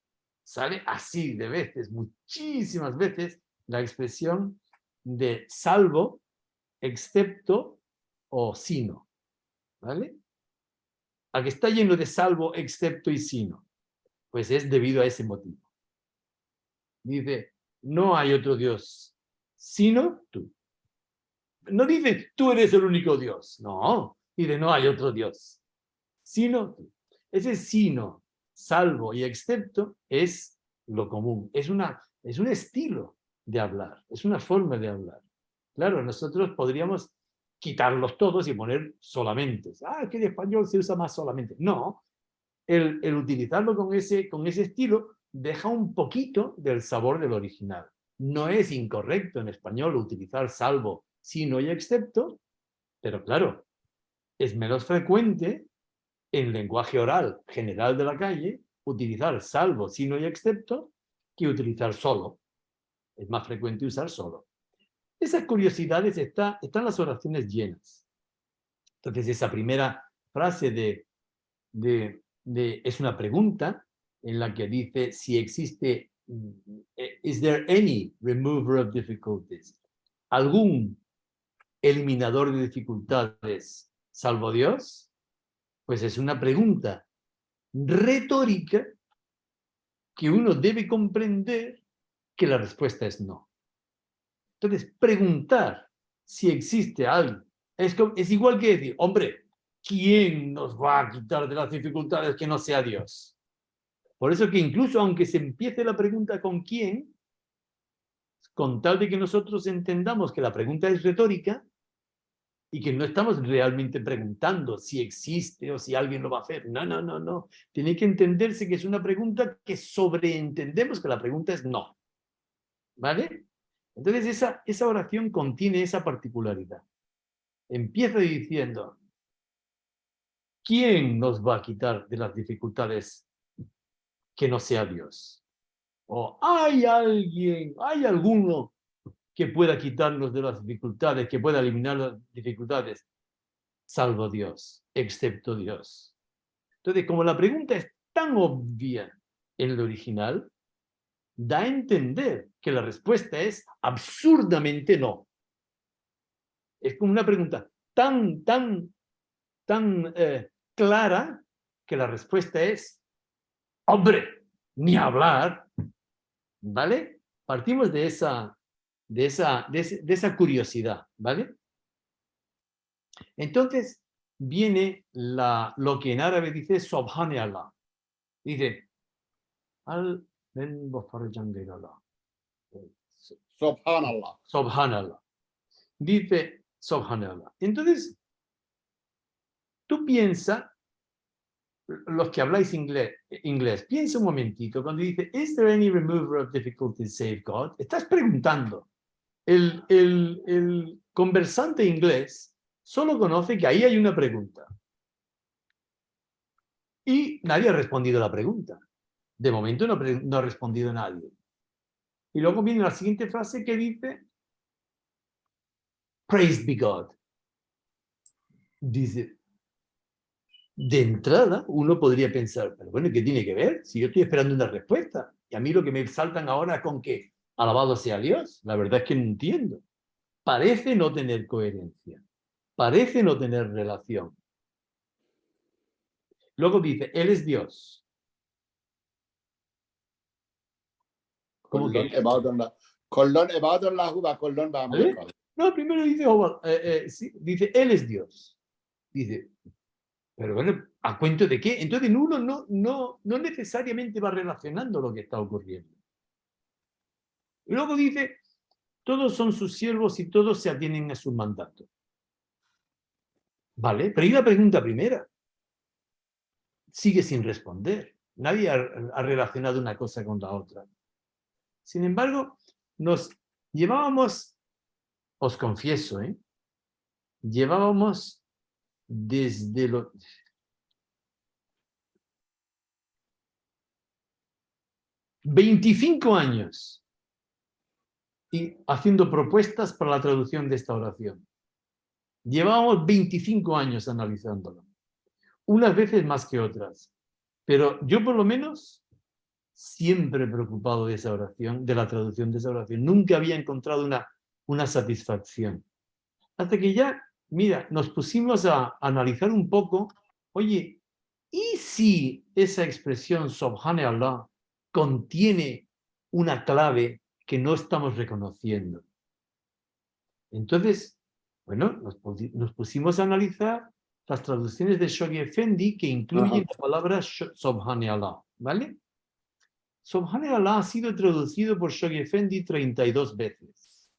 [SPEAKER 2] sale así de veces, muchísimas veces, la expresión de salvo, excepto o sino. ¿Vale? A que está lleno de salvo, excepto y sino. Pues es debido a ese motivo. Dice, no hay otro Dios, sino tú. No dice, tú eres el único Dios. No, dice, no hay otro Dios, sino tú. Ese sino, salvo y excepto es lo común. Es un estilo de hablar, es una forma de hablar. Claro, nosotros podríamos quitarlos todos y poner solamente. Que en español se usa más solamente. No, el utilizarlo con ese estilo deja un poquito del sabor del original. No es incorrecto en español utilizar salvo, sino y excepto, pero claro, es menos frecuente en lenguaje oral general de la calle utilizar salvo, sino y excepto que utilizar solo. Es más frecuente usar solo. Esas curiosidades están las oraciones llenas. Entonces esa primera frase es una pregunta en la que dice si existe, is there any remover of difficulties? ¿Algún eliminador de dificultades salvo Dios? Pues es una pregunta retórica que uno debe comprender que la respuesta es no. Entonces, preguntar si existe algo es igual que decir, hombre, ¿quién nos va a quitar de las dificultades que no sea Dios? Por eso que incluso aunque se empiece la pregunta con quién, con tal de que nosotros entendamos que la pregunta es retórica y que no estamos realmente preguntando si existe o si alguien lo va a hacer. No, no, no, no. Tiene que entenderse que es una pregunta que sobreentendemos que la pregunta es no. ¿Vale? Entonces esa oración contiene esa particularidad. Empieza diciendo, ¿quién nos va a quitar de las dificultades que no sea Dios? O hay alguno que pueda quitarnos de las dificultades, que pueda eliminar las dificultades, salvo Dios, excepto Dios. Entonces, como la pregunta es tan obvia en el original, da a entender que la respuesta es absurdamente no. Es como una pregunta tan clara que la respuesta es, hombre, ni hablar. ¿Vale? Partimos de esa curiosidad, ¿vale? Entonces viene lo que en árabe dice Subhanallah. Dice
[SPEAKER 7] Subhanallah.
[SPEAKER 2] Subhanallah. Dice Subhanallah. Entonces, tú piensa, los que habláis inglés, piensa un momentito, cuando dice, ¿is there any remover of difficulties save God? Estás preguntando. El conversante inglés solo conoce que ahí hay una pregunta. Y nadie ha respondido la pregunta. De momento no ha respondido nadie. Y luego viene la siguiente frase que dice, Praised be God. Dice, de entrada uno podría pensar, pero bueno, ¿qué tiene que ver? Si yo estoy esperando una respuesta. Y a mí lo que me saltan ahora es con que alabado sea Dios. La verdad es que no entiendo. Parece no tener coherencia. Parece no tener relación. Luego dice, Él es Dios. ¿Cómo que? ¿Vale? No, primero dice, sí, dice, Él es Dios. Dice, pero bueno, ¿a cuento de qué? Entonces uno no necesariamente va relacionando lo que está ocurriendo. Y luego dice, todos son sus siervos y todos se atienen a su mandato. ¿Vale? Pero ¿y la pregunta primera? Sigue sin responder. Nadie ha relacionado una cosa con la otra. Sin embargo, nos llevábamos, os confieso, llevábamos desde los 25 años y haciendo propuestas para la traducción de esta oración. Llevábamos 25 años analizándolo. Unas veces más que otras. Pero yo por lo menos siempre preocupado de esa oración, de la traducción de esa oración. Nunca había encontrado una satisfacción. Hasta que ya, mira, nos pusimos a analizar un poco, oye, ¿y si esa expresión Subhanallah contiene una clave que no estamos reconociendo? Entonces, bueno, nos pusimos a analizar las traducciones de Shoghi Effendi que incluyen la palabra Subhanallah, ¿vale? Subhanallah ha sido traducido por Shoghi Effendi 32 veces.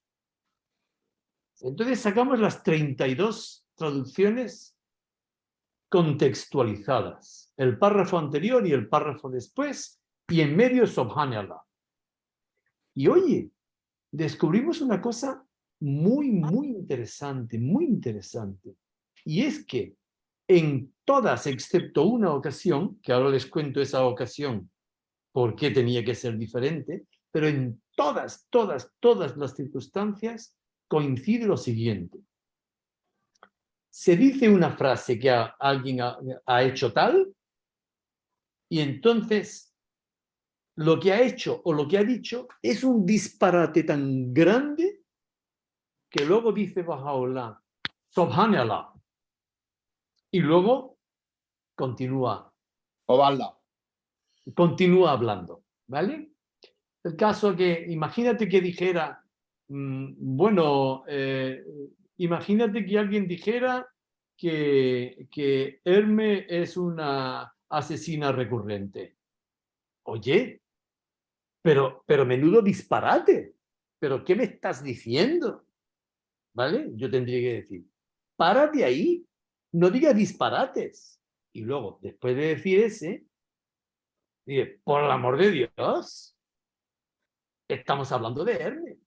[SPEAKER 2] Entonces sacamos las 32 traducciones contextualizadas. El párrafo anterior y el párrafo después, y en medio Subhanallah. Y oye, descubrimos una cosa muy interesante, muy interesante. Y es que en todas, excepto una ocasión, que ahora les cuento esa ocasión, por qué tenía que ser diferente, pero en todas las circunstancias coincide lo siguiente. Se dice una frase que alguien ha hecho tal, y entonces lo que ha hecho o lo que ha dicho es un disparate tan grande que luego dice Bahá'u'lláh, Subhanallah, y luego continúa hablando, ¿vale? El caso que, imagínate que dijera, imagínate que alguien dijera que Herme es una asesina recurrente. Oye, pero menudo disparate. ¿Pero qué me estás diciendo? ¿Vale? Yo tendría que decir, Párate ahí, no digas disparates. Y luego, después de decir ese, dice, por el amor de Dios, estamos hablando de Hermes.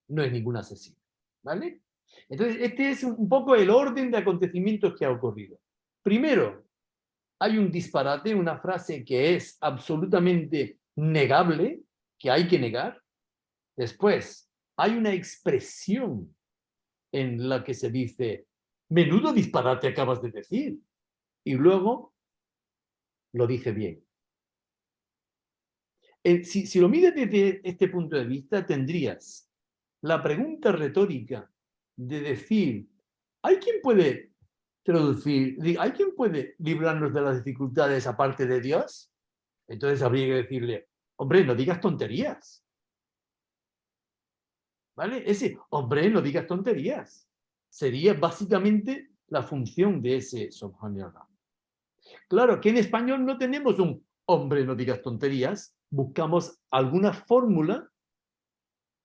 [SPEAKER 2] No es ningún asesino, ¿vale? Entonces, este es un poco el orden de acontecimientos que ha ocurrido. Primero, hay un disparate, una frase que es absolutamente negable, que hay que negar. Después, hay una expresión en la que se dice, menudo disparate acabas de decir. Y luego lo dice bien. Si lo miras desde este punto de vista, tendrías la pregunta retórica de decir, ¿hay quien puede traducir, hay quien puede librarnos de las dificultades aparte de Dios? Entonces habría que decirle, hombre, no digas tonterías. ¿Vale? Ese, hombre, no digas tonterías. Sería básicamente la función de ese subhanallah. Claro que en español no tenemos un hombre, no digas tonterías. Buscamos alguna fórmula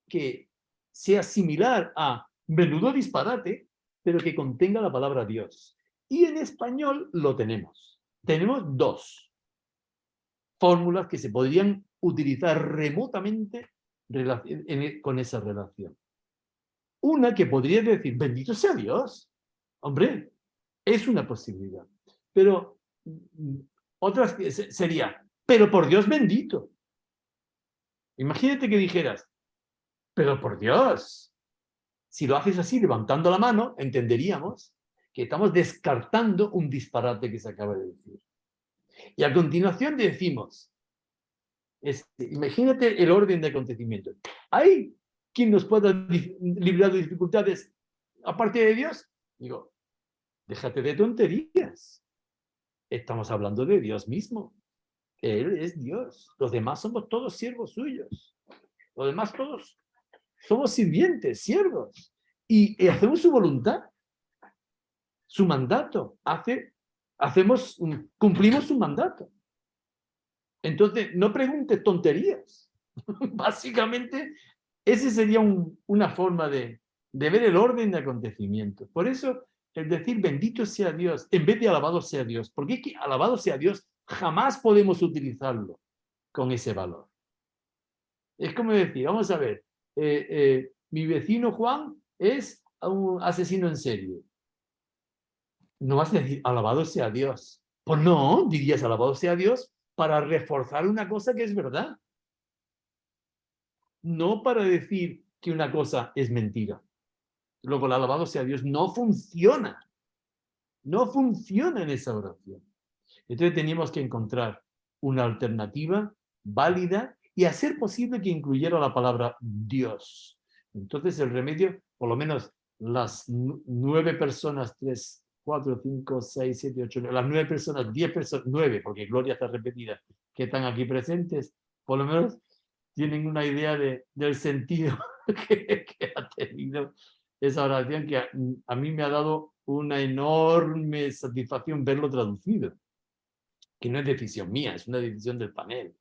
[SPEAKER 2] que sea similar a menudo disparate, pero que contenga la palabra Dios. Y en español lo tenemos. Tenemos dos fórmulas que se podrían utilizar remotamente con esa relación. Una que podría decir, bendito sea Dios. Hombre, es una posibilidad. Pero otra sería, pero por Dios bendito. Imagínate que dijeras, pero por Dios. Si lo haces así, levantando la mano, entenderíamos que estamos descartando un disparate que se acaba de decir. Y a continuación decimos, imagínate el orden de acontecimientos. ¿Hay quien nos pueda librar de dificultades aparte de Dios? Digo, déjate de tonterías. Estamos hablando de Dios mismo. Él es Dios. Los demás somos todos siervos suyos. Los demás todos somos sirvientes, siervos. Y hacemos su voluntad, su mandato. Cumplimos su mandato. Entonces, no preguntes tonterías. Básicamente, esa sería una forma de ver el orden de acontecimientos. Por eso, el decir bendito sea Dios, en vez de alabado sea Dios, porque es que alabado sea Dios, jamás podemos utilizarlo con ese valor. Es como decir, vamos a ver, mi vecino Juan es un asesino en serie. No vas a decir, alabado sea Dios. Pues no, dirías, alabado sea Dios, para reforzar una cosa que es verdad. No para decir que una cosa es mentira. Luego, el alabado sea Dios no funciona. No funciona en esa oración. Entonces teníamos que encontrar una alternativa válida y hacer posible que incluyera la palabra Dios. Entonces el remedio, por lo menos las 9 personas, 3, 4, 5, 6, 7, 8, 9, las 9 personas, 10 personas, 9, porque Gloria está repetida, que están aquí presentes, por lo menos tienen una idea del sentido que ha tenido esa oración, que a mí me ha dado una enorme satisfacción verlo traducido, que no es decisión mía, es una decisión del panel,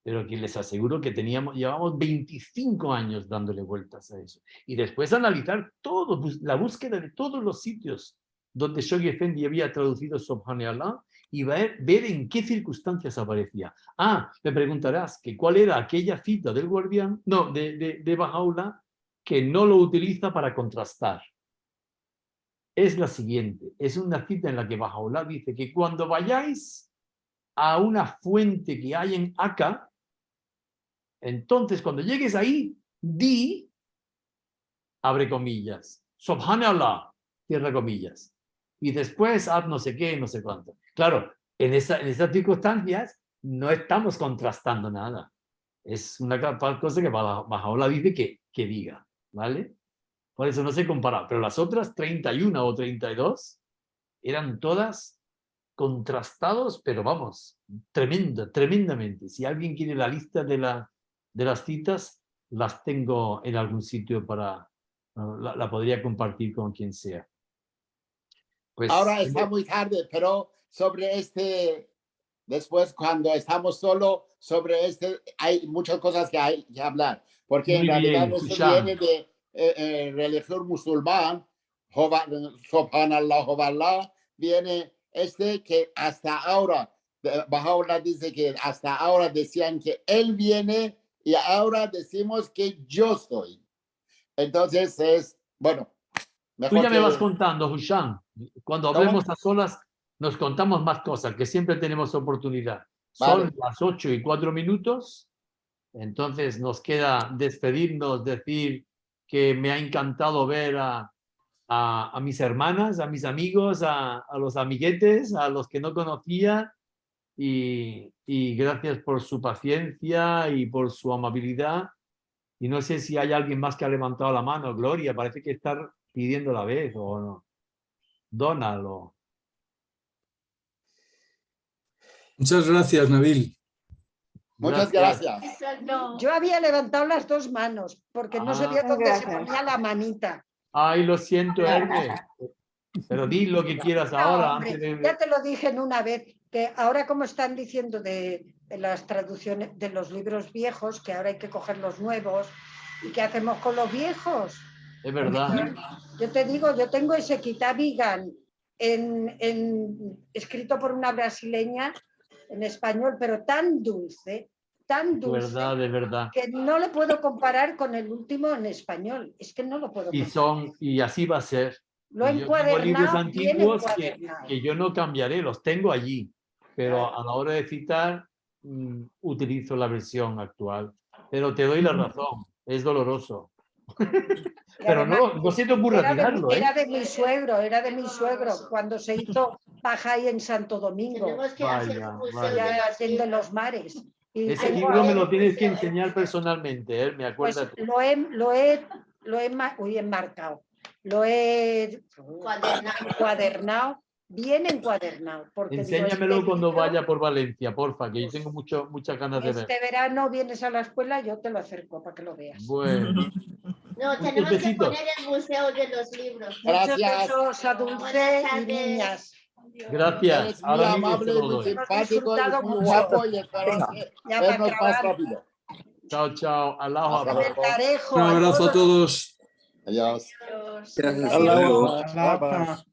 [SPEAKER 2] pero que les aseguro que llevamos 25 años dándole vueltas a eso. Y después analizar todo, la búsqueda de todos los sitios donde Shoghi Effendi había traducido Subhanallah y ver en qué circunstancias aparecía. Me preguntarás que cuál era aquella cita del guardián, no, de Baha'u'llah, que no lo utiliza para contrastar. Es la siguiente, es una cita en la que Baha'u'llah dice que cuando vayáis a una fuente que hay en Akka, entonces cuando llegues ahí, di, abre comillas, Subhanallah, cierra comillas, y después haz no sé qué, no sé cuánto. Claro, en esas circunstancias no estamos contrastando nada. Es una cosa que Baha'u'llah dice que diga, ¿vale? Por eso no se compara, pero las otras 31 o 32 eran todas contrastados, pero vamos, tremendamente. Si alguien quiere la lista de las citas, las tengo en algún sitio la podría compartir con quien sea. Pues,
[SPEAKER 7] ahora está muy tarde, pero sobre después cuando estamos solo, sobre hay muchas cosas que hay que hablar, porque en realidad esto viene de religión musulmán, Subhanallah, Subhanallah, viene que hasta ahora, Baha'u'llah dice que hasta ahora decían que él viene y ahora decimos que yo soy. Entonces es, bueno,
[SPEAKER 2] Tú
[SPEAKER 7] mejor
[SPEAKER 2] ya me
[SPEAKER 7] que-
[SPEAKER 2] vas contando, Husham. Cuando hablemos a solas, nos contamos más cosas, que siempre tenemos oportunidad. Son
[SPEAKER 7] Vale.
[SPEAKER 2] las 8:04. Entonces nos queda despedirnos, decir que me ha encantado ver a mis hermanas, a mis amigos, a los amiguetes, a los que no conocía, y gracias por su paciencia y por su amabilidad. Y no sé si hay alguien más que ha levantado la mano. Gloria, parece que está pidiendo la vez o no. Dónalo.
[SPEAKER 4] Muchas gracias, Nabil.
[SPEAKER 7] Muchas gracias.
[SPEAKER 8] Yo había levantado las dos manos porque no sabía dónde se
[SPEAKER 9] Gracias.
[SPEAKER 8] ponía la manita.
[SPEAKER 2] Ay, lo siento, Hermes. Pero di lo que quieras
[SPEAKER 8] No,
[SPEAKER 2] ahora.
[SPEAKER 8] hombre,
[SPEAKER 2] Antes de...
[SPEAKER 8] ya te lo dije en una vez, que ahora como están diciendo de las traducciones de los libros viejos, que ahora hay que coger los nuevos, ¿y qué hacemos con los viejos?
[SPEAKER 2] Es verdad.
[SPEAKER 8] Yo te digo, yo tengo ese Kitabigan escrito por una brasileña en español, pero tan dulce,
[SPEAKER 2] De verdad.
[SPEAKER 8] que no le puedo comparar con el último en español. Es que no lo puedo comparar.
[SPEAKER 2] Y así va a ser.
[SPEAKER 8] Lo he
[SPEAKER 2] Y yo tengo libros
[SPEAKER 8] encuadernado, bien
[SPEAKER 2] antiguos
[SPEAKER 8] encuadernado.
[SPEAKER 2] que yo no cambiaré, los tengo allí. Pero
[SPEAKER 8] Claro.
[SPEAKER 2] a la hora de citar, utilizo la versión actual. Pero te doy la razón, es doloroso.
[SPEAKER 8] Y
[SPEAKER 2] Pero
[SPEAKER 8] además,
[SPEAKER 2] no se te ocurra tirarlo, ¿eh?
[SPEAKER 8] era de mi suegro, cuando se hizo paja ahí en Santo Domingo,
[SPEAKER 2] Vaya, vaya.
[SPEAKER 8] ya atiende los mares. Y
[SPEAKER 2] Ese
[SPEAKER 8] tengo
[SPEAKER 2] libro
[SPEAKER 8] a
[SPEAKER 2] me
[SPEAKER 8] él,
[SPEAKER 2] lo tienes que enseñar personalmente, me
[SPEAKER 8] pues
[SPEAKER 2] acuérdate.
[SPEAKER 8] lo he enmarcado, lo he encuadernado, bien encuadernado. Porque digo,
[SPEAKER 2] Enséñamelo
[SPEAKER 8] este
[SPEAKER 2] cuando
[SPEAKER 8] libro,
[SPEAKER 2] vaya por Valencia, porfa, que yo tengo muchas ganas de ver.
[SPEAKER 8] este verano vienes a la escuela, yo te lo acerco para que lo veas.
[SPEAKER 2] Bueno,
[SPEAKER 9] No,
[SPEAKER 2] muchos
[SPEAKER 9] tenemos que
[SPEAKER 2] besitos.
[SPEAKER 9] poner el museo de los libros.
[SPEAKER 8] Muchos
[SPEAKER 7] Gracias.
[SPEAKER 8] besos a Dulce
[SPEAKER 9] Buenas
[SPEAKER 8] y
[SPEAKER 9] tardes.
[SPEAKER 8] niñas.
[SPEAKER 2] Gracias.
[SPEAKER 7] Eres muy
[SPEAKER 2] Ahora mismo te
[SPEAKER 7] amable,
[SPEAKER 2] lo
[SPEAKER 7] muy
[SPEAKER 2] doy.
[SPEAKER 7] simpático y
[SPEAKER 8] disfrutado
[SPEAKER 7] muy
[SPEAKER 8] mucho.
[SPEAKER 7] guapo y esperamos
[SPEAKER 8] Ya
[SPEAKER 7] vernos
[SPEAKER 8] para
[SPEAKER 7] más
[SPEAKER 8] acabar.
[SPEAKER 7] rápido.
[SPEAKER 2] Chao, chao. Allahu
[SPEAKER 7] Hasta
[SPEAKER 2] Akbar.
[SPEAKER 7] luego.
[SPEAKER 8] Tarejo,
[SPEAKER 4] Un abrazo a todos.
[SPEAKER 7] Adiós.
[SPEAKER 5] Gracias.
[SPEAKER 8] Hasta luego.
[SPEAKER 3] Alaba.